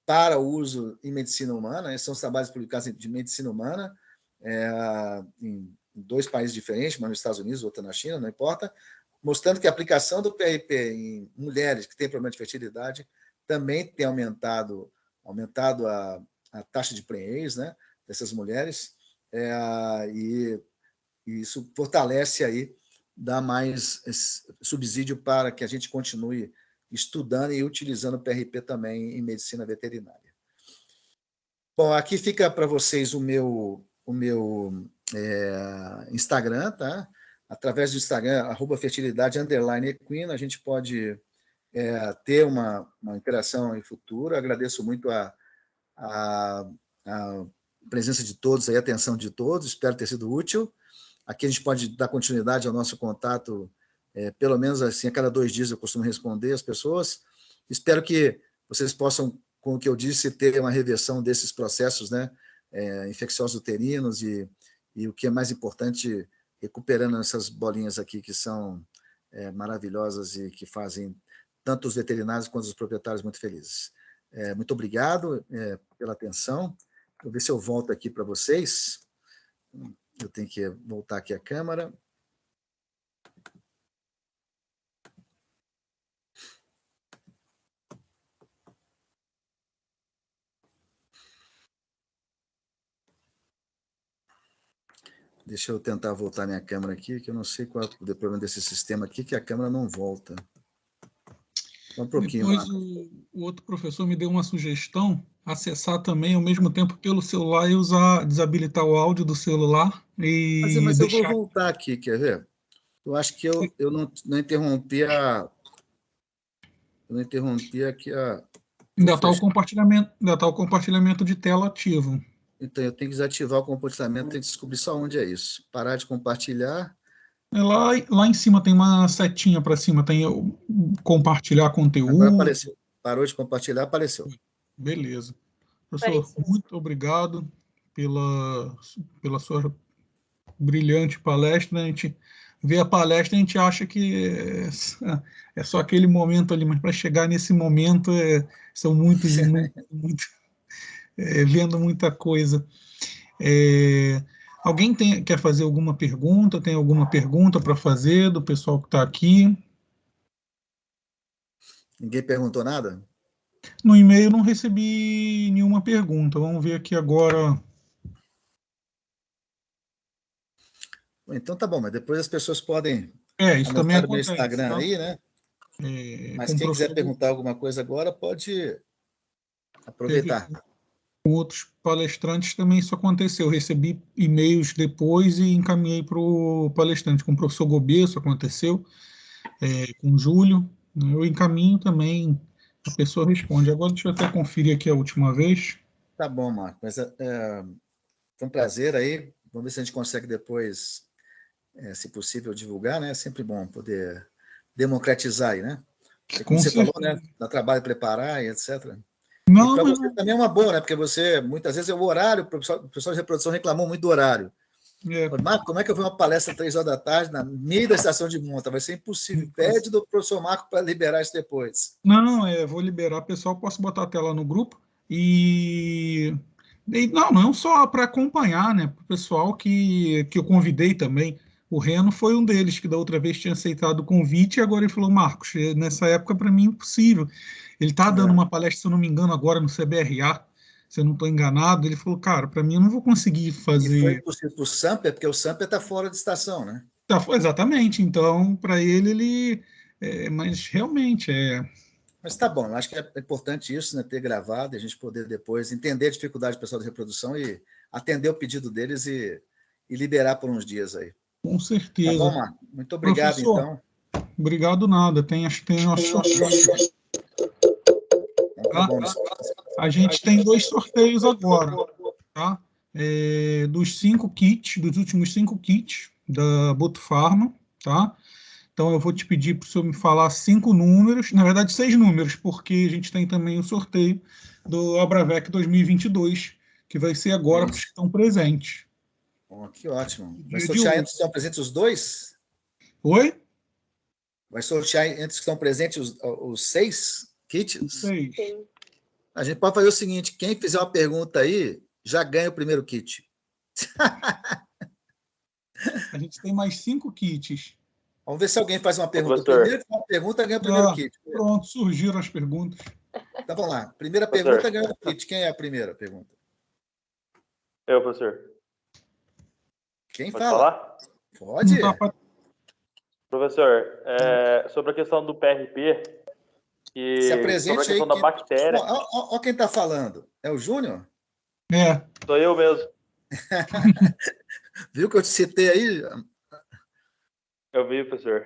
para o uso em medicina humana. Esses são os trabalhos publicados de medicina humana, em 2 países diferentes, uma nos Estados Unidos, outra na China, não importa, mostrando que a aplicação do PRP em mulheres que têm problema de fertilidade também tem aumentado aumentado a taxa de prenhez, né, dessas mulheres, e isso fortalece aí, dá mais subsídio para que a gente continue estudando e utilizando o PRP também em medicina veterinária. Bom, aqui fica para vocês o meu Instagram, tá? Através do Instagram, @fertilidade_equina, a gente pode ter uma interação em futuro. Agradeço muito a presença de todos, a atenção de todos, espero ter sido útil. Aqui a gente pode dar continuidade ao nosso contato, pelo menos assim, a cada 2 dias eu costumo responder as pessoas. Espero que vocês possam, com o que eu disse, ter uma reversão desses processos, né, infecciosos uterinos e o que é mais importante, recuperando essas bolinhas aqui que são maravilhosas e que fazem tanto os veterinários quanto os proprietários muito felizes. Muito obrigado pela atenção. Vou ver se eu volto aqui para vocês. Eu tenho que voltar aqui a câmera. Deixa eu tentar voltar minha câmera aqui, que eu não sei qual é o problema desse sistema aqui, que a câmera não volta. Um pouquinho. Depois o outro professor me deu uma sugestão, acessar também ao mesmo tempo pelo celular e desabilitar o áudio do celular e Mas eu vou deixar... voltar aqui, quer ver? Eu acho que eu não interrompi Eu não interrompi aqui a... Ainda está o compartilhamento de tela ativo. Então, eu tenho que desativar o compartilhamento, tenho que descobrir só onde é isso. Parar de compartilhar. Lá em cima tem uma setinha para cima, tem compartilhar conteúdo. Agora apareceu. Parou de compartilhar, apareceu. Beleza. Professor, muito obrigado pela sua brilhante palestra. A gente vê a palestra e a gente acha que é só aquele momento ali, mas para chegar nesse momento são muitos e muitos, vendo muita coisa. Alguém quer fazer alguma pergunta? Tem alguma pergunta para fazer do pessoal que está aqui? Ninguém perguntou nada? No e-mail não recebi nenhuma pergunta. Vamos ver aqui agora. Então tá bom, mas depois as pessoas podem Isso também anotar no meu acontece, Instagram tá? aí, né? Mas quem quiser perguntar alguma coisa agora, pode aproveitar. Com outros palestrantes também isso aconteceu. Eu recebi e-mails depois e encaminhei para o palestrante. Com o professor Gobê, isso aconteceu. Com o Júlio, eu encaminho também, a pessoa responde. Agora deixa eu até conferir aqui a última vez. Tá bom, Marco. Mas foi um prazer aí. Vamos ver se a gente consegue depois, se possível, divulgar, né? É sempre bom poder democratizar aí, né? Porque, como você falou, né? Dá trabalho preparar e etc. Não, e para você também é uma boa, né? Porque você, muitas vezes, o horário, o pessoal de reprodução reclamou muito do horário. Marco, como é que eu vou uma palestra às 3 horas da tarde, na meio da estação de monta? Vai ser impossível. Pede do professor Marco para liberar isso depois. Não, vou liberar, pessoal, posso botar a tela no grupo e não só para acompanhar, né? Para o pessoal que eu convidei também. O Reno foi um deles que da outra vez tinha aceitado o convite e agora ele falou, Marcos, nessa época para mim é impossível. Ele está dando uma palestra, se eu não me engano, agora no CBRA, se eu não estou enganado. Ele falou, cara, para mim eu não vou conseguir fazer. E foi impossível para o Samper, porque o Samper está fora de estação, né? Exatamente. Então, para ele mas realmente Mas tá bom, eu acho que é importante isso, né, ter gravado e a gente poder depois entender a dificuldade do pessoal de reprodução e atender o pedido deles e liberar por uns dias aí. Com certeza. Tá bom, Marco? Muito obrigado, professor, então. Obrigado nada, acho que tem nosso sorteio. Tá bom. A gente tem 2 sorteios agora, tá? Dos 5 kits, dos últimos 5 kits da Botufarma, tá? Então, eu vou te pedir para o senhor me falar 5 números, na verdade 6 números, porque a gente tem também o sorteio do Abravec 2022, que vai ser agora para os que estão presentes. Bom, que ótimo. Vai sortear entre os que estão presentes os 2? Oi? Vai sortear entre os que estão presentes os 6 kits? 6. A gente pode fazer o seguinte, quem fizer uma pergunta aí, já ganha o primeiro kit. A gente tem mais 5 kits. Vamos ver se alguém faz uma pergunta. Primeiro que uma pergunta ganha o primeiro kit. Pronto, surgiram as perguntas. Então vamos lá. Primeira Professor. pergunta ganhou o kit. Quem é a primeira pergunta? Eu, professor. Quem Pode fala? falar? Pode. Professor, sobre a questão do PRP e Se sobre a apresente questão aí. da bactéria. Ó quem está falando. É o Júnior? É. Sou eu mesmo. Viu que eu te citei aí? Eu vi, professor.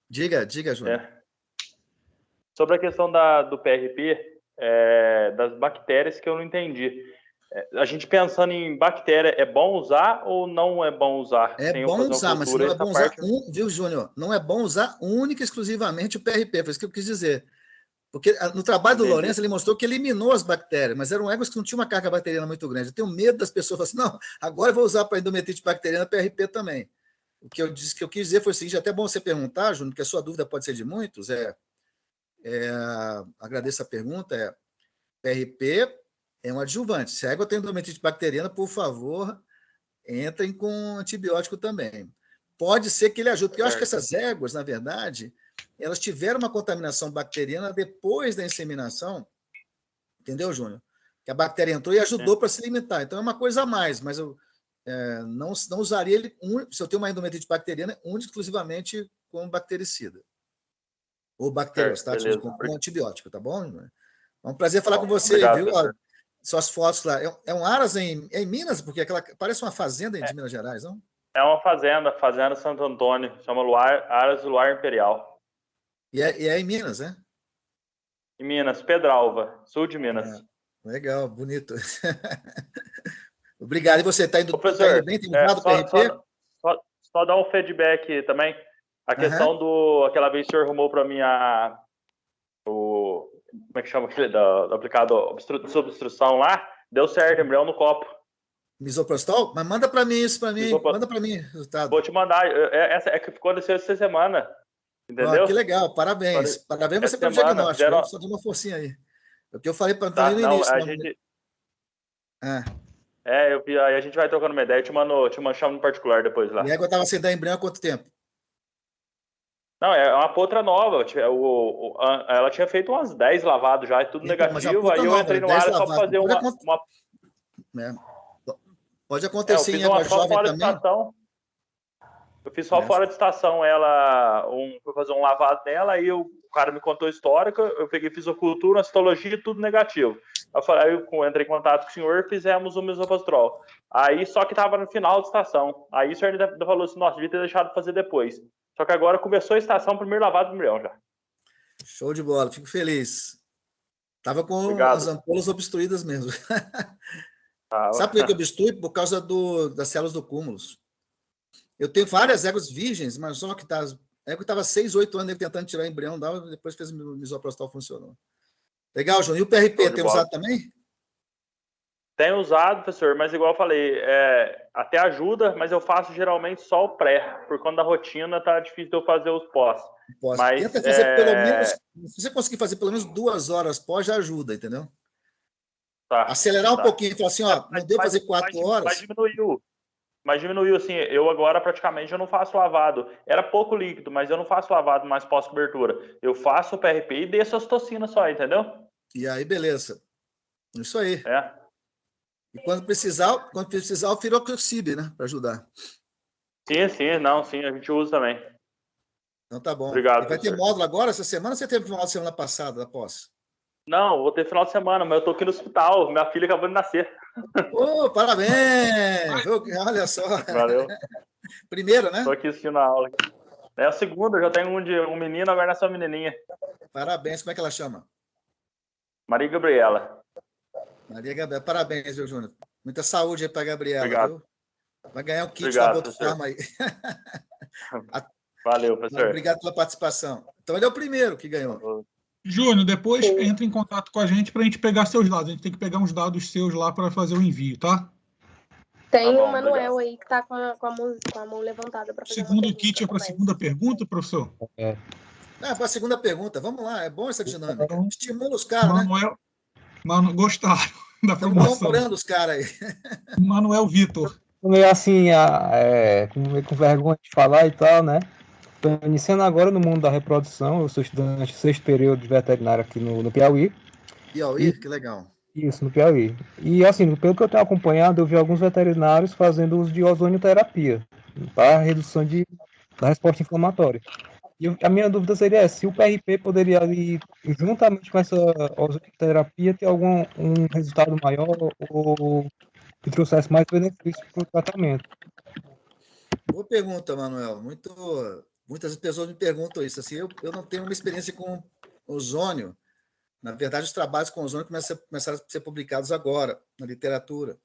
Diga, Júnior. Sobre a questão do PRP, das bactérias que eu não entendi. A gente pensando em bactéria, é bom usar ou não é bom usar? É sem eu bom fazer uma usar, mas cultura? não é Essa bom usar parte... viu, Júnior? Não é bom usar única e exclusivamente o PRP, foi isso que eu quis dizer. Porque no trabalho do Lourenço, ele mostrou que eliminou as bactérias, mas eram éguas que não tinham uma carga bacteriana muito grande. Eu tenho medo das pessoas falarem assim, não, agora eu vou usar para endometrite bacteriana PRP também. O que eu quis dizer foi o seguinte, até bom você perguntar, Júnior, porque a sua dúvida pode ser de muitos, agradeço a pergunta, PRP é um adjuvante. Se a égua tem endometrite bacteriana, por favor, entrem com antibiótico também. Pode ser que ele ajude, porque eu acho que essas éguas, na verdade, elas tiveram uma contaminação bacteriana depois da inseminação, entendeu, Júnior? Que a bactéria entrou e ajudou para se limitar. Então é uma coisa a mais, mas eu não usaria ele, se eu tenho uma endometrite bacteriana, exclusivamente com bactericida. Ou bacteriostático, com antibiótico, tá bom? É um prazer falar com você, obrigado, viu? Professor. Suas fotos lá. É um Aras em Minas? Porque parece uma fazenda de Minas Gerais, não? É uma fazenda Santo Antônio, chama Aras do Luar Imperial. E é em Minas, né? Em Minas, Pedralva, sul de Minas. Legal, bonito. Obrigado. E você está indo bem? Tem usado o PRP? Só dar um feedback também. A questão aquela vez o senhor arrumou para mim como é que chama aquele do aplicado de obstrução lá? Deu certo, embrião no copo. Misoprostol? Mas manda para mim isso, manda para mim o resultado. Vou te mandar. Essa que aconteceu essa semana. Entendeu? Que legal, parabéns. Parabéns você pelo diagnóstico. Eu só dei uma forcinha aí. É o que eu falei para no início. A gente... eu vi, aí a gente vai trocando uma ideia. Eu te chamo no particular depois lá. E a égua estava sem dar embrião há quanto tempo? Não, é uma potra nova. Ela tinha feito umas 10 lavados já, é tudo negativo. Aí eu entrei no ar só para fazer uma... Pode acontecer em égua jovem também. Eu fiz só fora de estação fui fazer um lavado nela, aí o cara me contou a história, eu peguei, fiz a cultura, a citologia, tudo negativo. Aí eu entrei em contato com o senhor e fizemos o misoprostol. Aí só que estava no final de estação. Aí o senhor ainda falou assim, nossa, devia ter deixado de fazer depois. Só que agora começou a estação, primeiro lavado do embrião já. Show de bola, fico feliz. Estava com as ampolas obstruídas mesmo. Sabe por que obstrui? Por causa das células do cúmulos. Eu tenho várias éguas virgens, mas só que a égua estava 6, 8 anos tentando tirar embrião, depois fez o misoprostol, funcionou. Legal, João. E o PRP tem usado também? Tenho usado, professor, mas igual eu falei, até ajuda, mas eu faço geralmente só o pré, por conta da rotina tá difícil de eu fazer os pós. Mas, tenta fazer pelo menos, se você conseguir fazer pelo menos 2 horas pós, já ajuda, entendeu? Acelerar um pouquinho e falar assim, não deu fazer 4 horas. Mas diminuiu, assim, eu agora praticamente eu não faço lavado. Era pouco líquido, mas eu não faço lavado mais pós-cobertura. Eu faço o PRP e desço as toxinas só, entendeu? E aí, beleza. Isso aí. E quando precisar o firoxib, né? Para ajudar. Sim, a gente usa também. Então tá bom. Obrigado, e vai ter módulo agora essa semana ou você teve final de semana passada, após? Não, vou ter final de semana, mas eu tô aqui no hospital. Minha filha acabou de nascer. Parabéns! Olha só. Valeu. Primeiro, né? Tô aqui assistindo a aula. É a segunda, já tenho um menino, agora nasceu uma menininha. Parabéns. Como é que ela chama? Maria Gabriela. Maria Gabriela. Parabéns, viu, Júnior? Muita saúde aí pra Gabriela, Obrigado. viu? Vai ganhar um kit da Botofarma aí. Valeu, professor. Obrigado pela participação. Então ele é o primeiro que ganhou. Júnior, depois entra em contato com a gente para a gente pegar seus dados. A gente tem que pegar uns dados seus lá para fazer o envio, tá? Tem o Manuel aí que está com a mão levantada para fazer segundo kit é para a segunda pergunta, professor? Para a segunda pergunta. Vamos lá, é bom essa dinâmica. Estimula os caras, Manuel, né? Gostaram da formação. Estão comprando os caras aí. Manuel Vitor. Meio assim, com vergonha de falar e tal, né? Estou iniciando agora no mundo da reprodução, eu sou estudante do 6º período de veterinário aqui no Piauí. Piauí, que legal. Isso, no Piauí. E assim, pelo que eu tenho acompanhado, eu vi alguns veterinários fazendo uso de ozonioterapia para redução da resposta inflamatória. E a minha dúvida seria se o PRP poderia ali, juntamente com essa ozonioterapia, ter um resultado maior ou que trouxesse mais benefícios para o tratamento. Boa pergunta, Manuel. Muitas pessoas me perguntam isso. Assim, eu não tenho uma experiência com ozônio. Na verdade, os trabalhos com ozônio começaram a ser publicados agora, na literatura.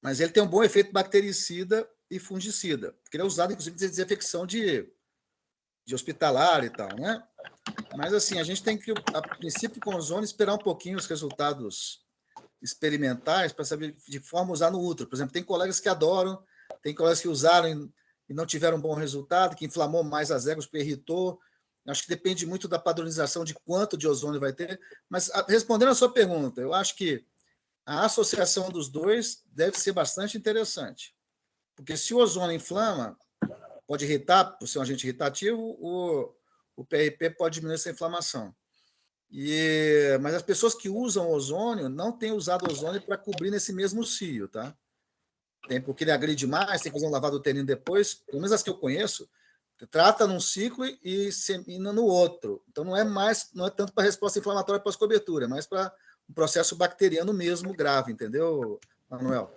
Mas ele tem um bom efeito bactericida e fungicida, porque ele é usado, inclusive, em desinfecção de hospitalar e tal, né? Mas, assim, a gente tem que, a princípio, com ozônio, esperar um pouquinho os resultados experimentais para saber de forma usar no útero. Por exemplo, tem colegas que adoram, tem colegas que usaram e não tiveram um bom resultado, que inflamou mais as éguas, porque irritou. Acho que depende muito da padronização de quanto de ozônio vai ter. Mas, respondendo a sua pergunta, eu acho que a associação dos dois deve ser bastante interessante. Porque se o ozônio inflama, pode irritar, por ser um agente irritativo, o PRP pode diminuir essa inflamação. Mas as pessoas que usam ozônio não têm usado ozônio para cobrir nesse mesmo cio, tá? Tem porque ele agride mais, tem que fazer um lavado uterino depois. Pelo menos as que eu conheço, trata num ciclo e semina no outro. Então não é tanto para resposta inflamatória pós-cobertura, é mais para um processo bacteriano mesmo grave, entendeu, Manuel?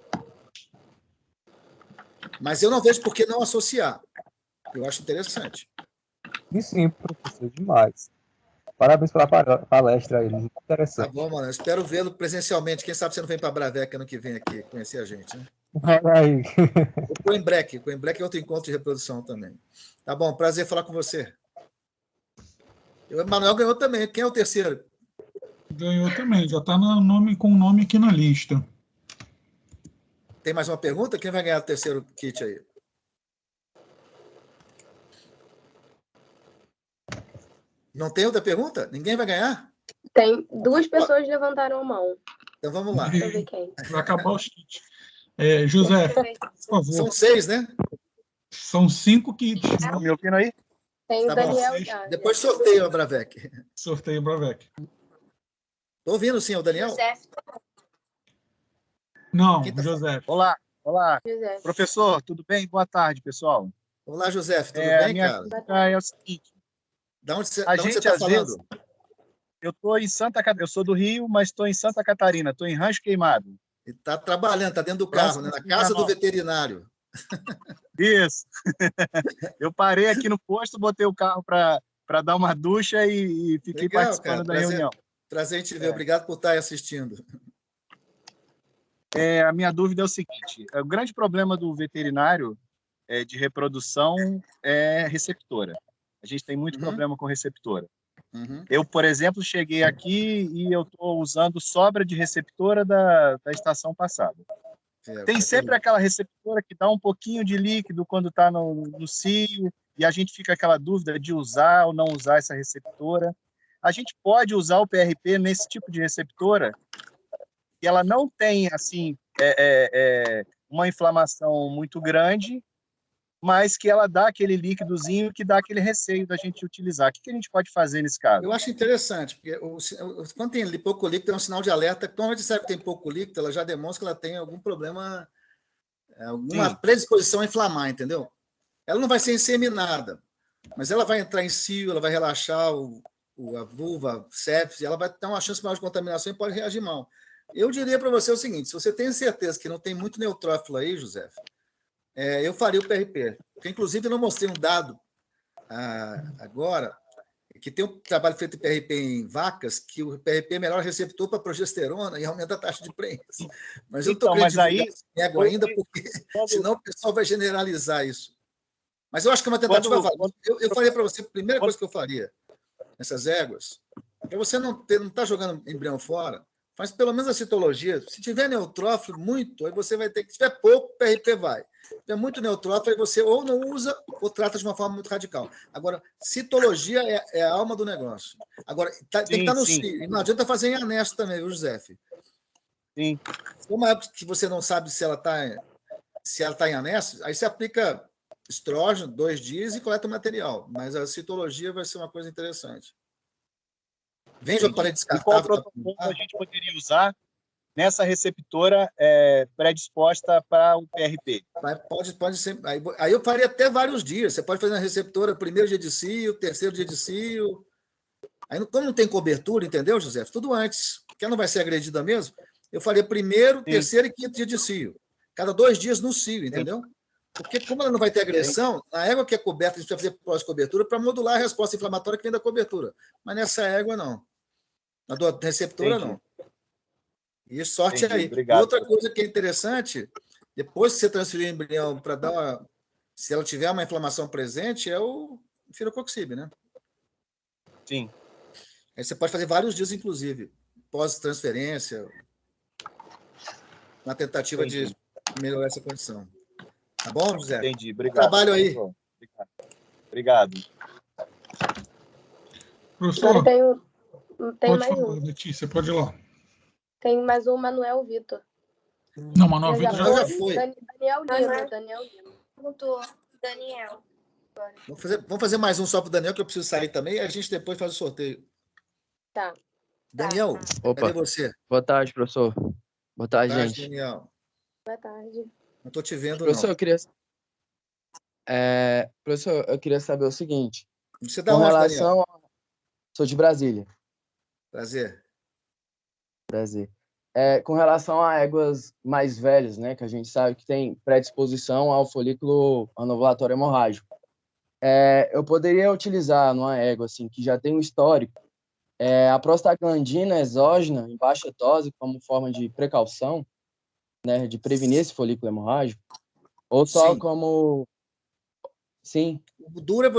Mas eu não vejo por que não associar. Eu acho interessante. E sim, professor, demais. Parabéns pela palestra aí, muito interessante. Tá bom, mano. Eu espero vê-lo presencialmente. Quem sabe você não vem para a Braveca ano que vem aqui conhecer a gente, né? Aí. O Coembrec. Coembrec é outro encontro de reprodução também. Tá bom, prazer falar com você. O Manuel ganhou também. Quem é o terceiro? Ganhou também, já está com o nome aqui na lista. Tem mais uma pergunta? Quem vai ganhar o terceiro kit aí? Não tem outra pergunta? Ninguém vai ganhar? Tem 2 pessoas levantaram a mão. Então vamos lá. Deixa eu ver quem. Vai acabar os kits. José, por favor. São 6, né? São 5 kits. Estão me ouvindo aí? Tem o Tá bom. Daniel. Depois sorteio a Bravec. Sorteio Bravec. Estou ouvindo sim, o Daniel? José. Não, Quem tá- José. Olá, olá. José. Professor, tudo bem? Boa tarde, pessoal. Olá, José. Tudo bem, minha cara? dúvida é o seguinte. Da onde você A está gente, às falando? vezes, eu estou em Santa Catarina, eu sou do Rio, mas estou em Santa Catarina, estou em Rancho Queimado. Está trabalhando, está dentro do carro, né? Na casa do veterinário. Isso. Eu parei aqui no posto, botei o carro para dar uma ducha e fiquei Legal, participando cara. da reunião. Prazer em te ver. Obrigado por estar aí assistindo. A minha dúvida é o seguinte: o grande problema do veterinário de reprodução é receptora. A gente tem muito problema com receptora. Eu, por exemplo, cheguei aqui e eu estou usando sobra de receptora da estação passada. Tem sempre aquela receptora que dá um pouquinho de líquido quando está no cio, e a gente fica aquela dúvida de usar ou não usar essa receptora. A gente pode usar o PRP nesse tipo de receptora, que ela não tem assim uma inflamação muito grande, mas que ela dá aquele líquidozinho que dá aquele receio da gente utilizar. O que a gente pode fazer nesse caso? Eu acho interessante, porque quando tem pouco líquido, é um sinal de alerta. Quando a gente sabe que tem pouco líquido, ela já demonstra que ela tem algum problema, alguma predisposição a inflamar, entendeu? Ela não vai ser inseminada, mas ela vai entrar em cio, ela vai relaxar a vulva, a sepse, ela vai ter uma chance maior de contaminação e pode reagir mal. Eu diria para você o seguinte: se você tem certeza que não tem muito neutrófilo aí, José, eu faria o PRP. Porque, inclusive, eu não mostrei um dado agora, que tem um trabalho feito em PRP em vacas, que o PRP é melhor receptor para progesterona e aumenta a taxa de prensa. Mas eu não estou acreditando em ego ainda, porque senão o pessoal vai generalizar isso. Mas eu acho que é uma tentativa válida. Eu faria para você, a primeira coisa que eu faria nessas éguas, para você não estar jogando embrião fora, faz pelo menos a citologia. Se tiver neutrófilo muito, aí você vai ter que... Se tiver pouco, o PRP vai. Se tiver muito neutrófilo, aí você ou não usa ou trata de uma forma muito radical. Agora, citologia é a alma do negócio. Agora, tem que estar no cio. E não adianta fazer em anexo também, viu, José? Sim. Uma época que você não sabe se ela está em anexo, aí você aplica estrógeno 2 dias e coleta o material. Mas a citologia vai ser uma coisa interessante. Vende o aparelho E qual descartável. protocolo a gente poderia usar nessa receptora predisposta para o PRP? Pode ser. Aí eu faria até vários dias. Você pode fazer na receptora primeiro dia de cio, terceiro dia de cio. Aí, como não tem cobertura, entendeu, José? Tudo antes, porque ela não vai ser agredida mesmo. Eu faria primeiro, terceiro e quinto dia de cio. Cada 2 dias no cio, entendeu? Porque como ela não vai ter agressão, a égua que é coberta, a gente vai fazer pós-cobertura para modular a resposta inflamatória que vem da cobertura. Mas nessa égua, não. Na do receptora, não. E sorte aí. Obrigado. E outra coisa que é interessante, depois que você transferir o embrião para dar uma... Se ela tiver uma inflamação presente, é o firocoxib, né? Sim. Aí você pode fazer vários dias, inclusive, pós-transferência, na tentativa de melhorar essa condição. Tá bom, José? Entendi, obrigado. Trabalho aí. Obrigado. Professor, Tem pode mais falar, um. Letícia, pode ir lá. Tem mais um, Manuel Vitor. Não, Manuel Vitor já foi. Daniel Lima. Perguntou, Daniel. Vamos fazer mais um só para o Daniel, que eu preciso sair também, e a gente depois faz o sorteio. Tá. Daniel, Opa. cadê você? Boa tarde, professor. Boa tarde, gente. Daniel. Boa tarde. Não estou te vendo, Professor, não. Professor, eu queria saber o seguinte. Você dá Com onde, relação Daniel? Sou de Brasília. Prazer. Prazer. Com relação a éguas mais velhas, né, que a gente sabe que tem predisposição ao folículo anovulatório hemorrágico. Eu poderia utilizar numa égua assim, que já tem um histórico, a prostaglandina exógena em baixa dose como forma de precaução, né, de prevenir esse folículo hemorrágico? Ou só como... Sim. O duro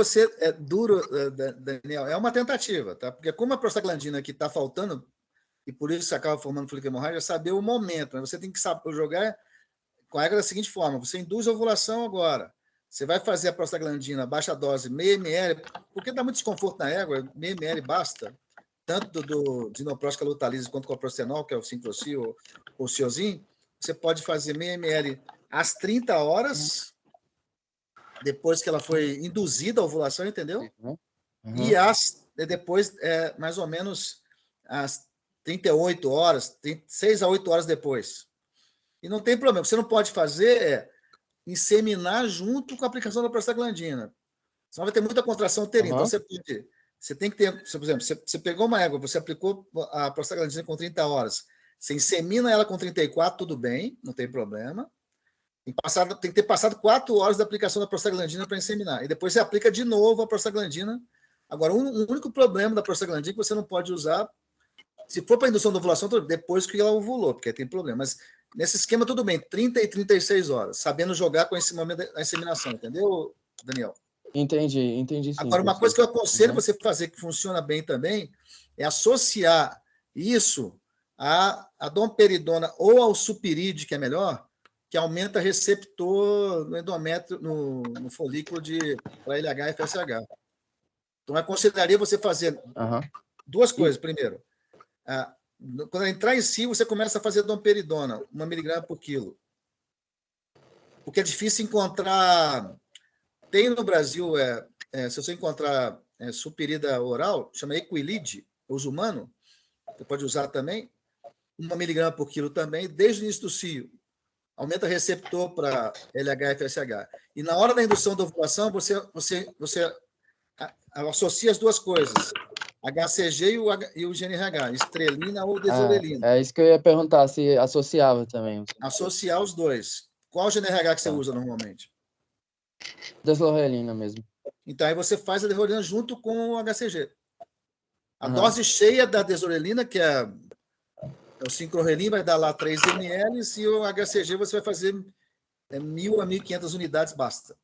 Daniel, é uma tentativa, tá? Porque como a prostaglandina aqui está faltando, e por isso você acaba formando folículo hemorrágico, é saber o momento. Né? Você tem que saber jogar com a regra da seguinte forma: você induz a ovulação agora. Você vai fazer a prostaglandina baixa dose, meio ml, porque dá muito desconforto na égua, meio ml basta, tanto do dinoprost calutalise quanto com o prostenol, que é o sincrocio ou ciozin. Você pode fazer meio ml às 30 horas, depois que ela foi induzida a ovulação, entendeu? Uhum. E depois, mais ou menos, às 38 horas, 6 a 8 horas depois. E não tem problema. O que você não pode fazer é inseminar junto com a aplicação da prostaglandina. Senão vai ter muita contração uterina. Então, você tem que ter, por exemplo, você pegou uma égua, você aplicou a prostaglandina com 30 horas, você insemina ela com 34, tudo bem, não tem problema. Tem que ter passado 4 horas da aplicação da prostaglandina para inseminar. E depois você aplica de novo a prostaglandina. Agora, o único problema da prostaglandina é que você não pode usar, se for para indução da ovulação, depois que ela ovulou, porque tem problema. Mas nesse esquema, tudo bem, 30 e 36 horas, sabendo jogar com esse momento da inseminação, entendeu, Daniel? Entendi sim. Agora, uma coisa que eu aconselho você fazer, que funciona bem também, é associar isso à domperidona ou ao supiride, que é melhor, que aumenta receptor no endométrio, no folículo para LH e FSH. Então, eu aconselharia você fazer duas coisas. Primeiro, quando entrar em si, você começa a fazer domperidona, 1 miligrama por quilo. Porque é difícil encontrar... Tem no Brasil, se você encontrar supirida oral, chama Equilide, uso humano, você pode usar também, 1 miligrama por quilo também, desde o início do cio. Aumenta receptor para LH e FSH. E na hora da indução da ovulação, você associa as duas coisas, HCG e o GNRH, estrelina ou desorelina. É isso que eu ia perguntar, se associava também. Associar os dois. Qual GNRH que você usa normalmente? Desorelina mesmo. Então, aí você faz a desorelina junto com o HCG. A dose cheia da desorelina, que é o sincrorelin, vai dar lá 3 ml, e o HCG você vai fazer 1.000 a 1.500 unidades, basta.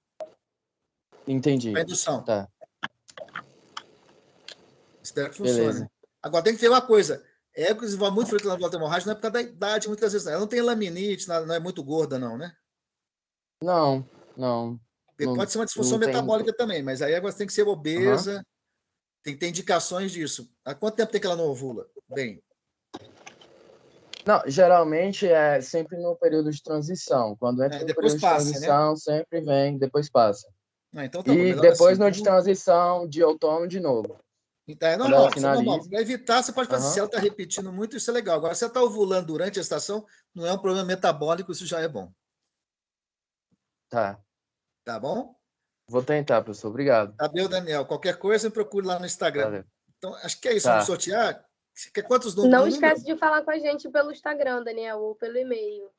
Entendi. Para indução. Tá. Espero que funcione. Agora, tem que ter uma coisa. Égua que desenvolve muito folículo anovulatório hemorrágico não é por causa da idade, muitas vezes. Ela não tem laminite, não é muito gorda, não, né? Não. Pode ser uma disfunção metabólica também, mas a égua tem que ser obesa, tem que ter indicações disso. Há quanto tempo tem que ela não ovula? Bem. Não, geralmente é sempre no período de transição. Quando entra no período de transição, né? Sempre vem, depois passa. Então tá bom, e depois assim, no de transição de outono de novo. Então, é normal. Para evitar, você pode fazer, se ela está repetindo muito, isso é legal. Agora, se ela está ovulando durante a gestação, não é um problema metabólico, isso já é bom. Tá. Tá bom? Vou tentar, professor. Obrigado. Tá bem, Daniel. Qualquer coisa, me procure lá no Instagram. Valeu. Então, acho que é isso. Tá. Vamos sortear. Você quer quantos números? Não esquece de falar com a gente pelo Instagram, Daniel, ou pelo e-mail.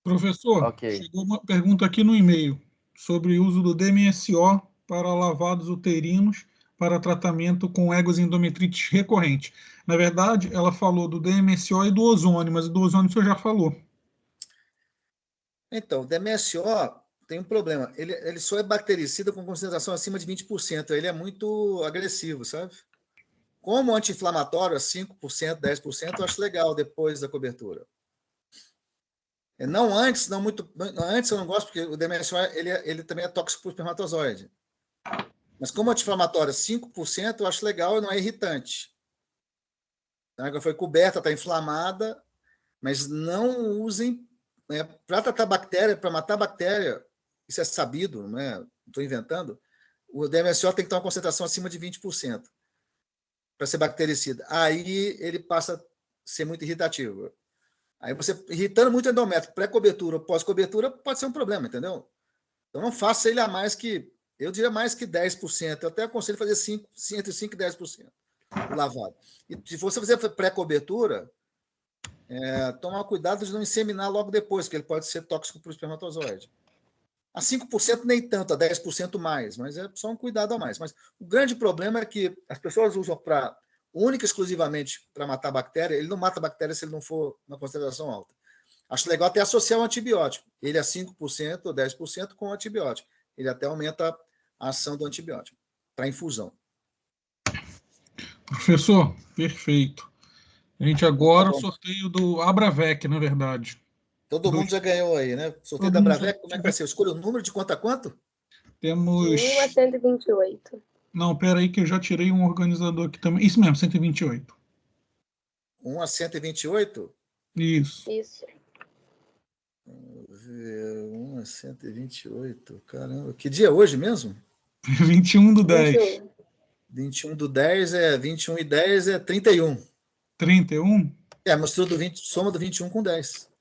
Professor, chegou uma pergunta aqui no e-mail sobre o uso do DMSO para lavados uterinos para tratamento com egosendometrite recorrente. Na verdade, ela falou do DMSO e do ozônio, mas do ozônio o senhor já falou. Então, o DMSO tem um problema. Ele só é bactericida com concentração acima de 20%. Ele é muito agressivo, sabe? Como anti-inflamatório, 5%, 10%, eu acho legal depois da cobertura. Não antes, não muito. Antes eu não gosto, porque o DMSO ele também é tóxico para o espermatozoide. Mas como anti-inflamatório, 5%, eu acho legal e não é irritante. A água foi coberta, está inflamada, mas não usem para tratar bactéria, para matar bactéria. Isso é sabido, não é? Estou inventando. O DMSO tem que ter uma concentração acima de 20% para ser bactericida. Aí ele passa a ser muito irritativo. Aí você, irritando muito o endométrio, pré-cobertura ou pós-cobertura, pode ser um problema, entendeu? Então não faça ele a mais que, eu diria mais que 10%. Eu até aconselho fazer entre 5% e 10% o lavado. E se você fazer pré-cobertura, tomar cuidado de não inseminar logo depois, que ele pode ser tóxico para o espermatozoide. A 5% nem tanto, a 10% mais, mas é só um cuidado a mais. Mas o grande problema é que as pessoas usam única e exclusivamente para matar bactéria. Ele não mata bactéria se ele não for uma concentração alta. Acho legal até associar um antibiótico. Ele é 5% ou 10% com o antibiótico. Ele até aumenta a ação do antibiótico para infusão. Professor, perfeito. A gente agora, o sorteio do Abravec, na verdade. Todo mundo já ganhou aí, né? Sorteio da Abravec, como é que vai ser? Eu escolho o número de quanto a quanto? Temos... 1 a 128. Não, peraí que eu já tirei um organizador aqui também. Isso mesmo, 128. 1 a 128? Isso. 1 a 128, caramba. Que dia é hoje mesmo? 21/10. 21/10 é 21 e 10 é 31. 31? Mostrou soma do 21 com 10.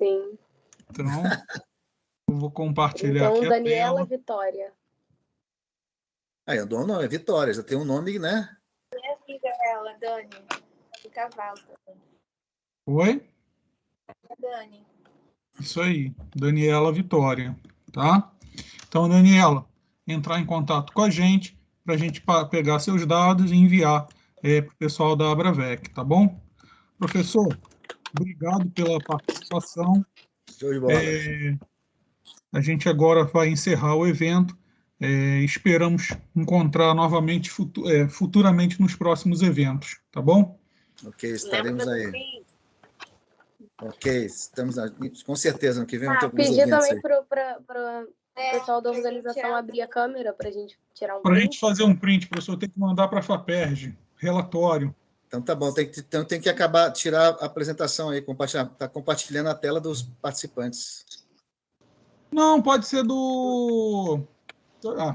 Sim. Então, eu vou compartilhar aqui. Então, Daniela Vitória. O dono não é Vitória, já tem um nome, né? Minha filha ela, Dani. De cavalo. Oi? Dani. Isso aí, Daniela Vitória, tá? Então, Daniela, entrar em contato com a gente para a gente pegar seus dados e enviar para o pessoal da Abravec, tá bom? Professor, obrigado pela participação. Show de bola. A gente agora vai encerrar o evento. Esperamos encontrar novamente futuramente nos próximos eventos, tá bom? Ok, estaremos aí. Ok, estamos com certeza no que vem. Pedir também para o pessoal da organização abrir a câmera para a gente tirar um print. Para a gente fazer um print, professor, tem que mandar para a FAPERJ, relatório. Então tá bom, tem que tirar a apresentação aí, tá compartilhando a tela dos participantes. Não, pode ser do...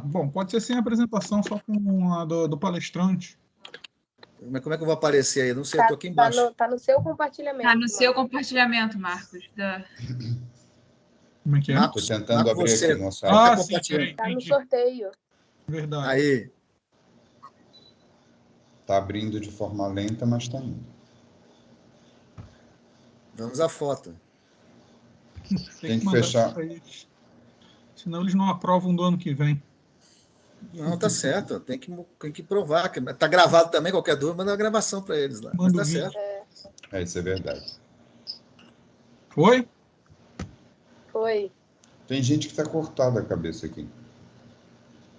bom, pode ser sem apresentação, só com a do palestrante. Como é que eu vou aparecer aí? Não sei, eu tô aqui embaixo. Tá no seu compartilhamento. Tá no seu compartilhamento, Marcos. Como é que é? Estou tentando abrir aqui no site. Sim, tá no sorteio. Verdade. Aí. Está abrindo de forma lenta, mas está indo. Vamos à foto. Tem que fechar. Senão eles não aprovam do ano que vem. Não, tá certo. Tem que provar. Tá gravado também, qualquer dúvida, manda a gravação para eles lá. Mas tá certo. Isso é verdade. Foi? Foi. Tem gente que está cortada a cabeça aqui.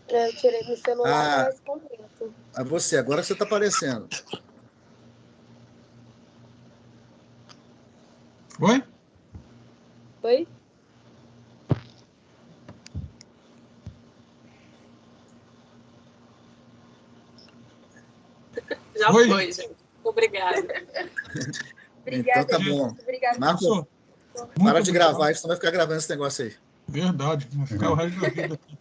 Eu tirei no celular, mas completo. Você, agora você está aparecendo. Foi? Foi? Já foi, gente. Obrigada. Obrigada. Então tá bom. Obrigada. Marco, para de gravar, senão vai ficar gravando esse negócio aí. Verdade, vai ficar o resto da vida aqui.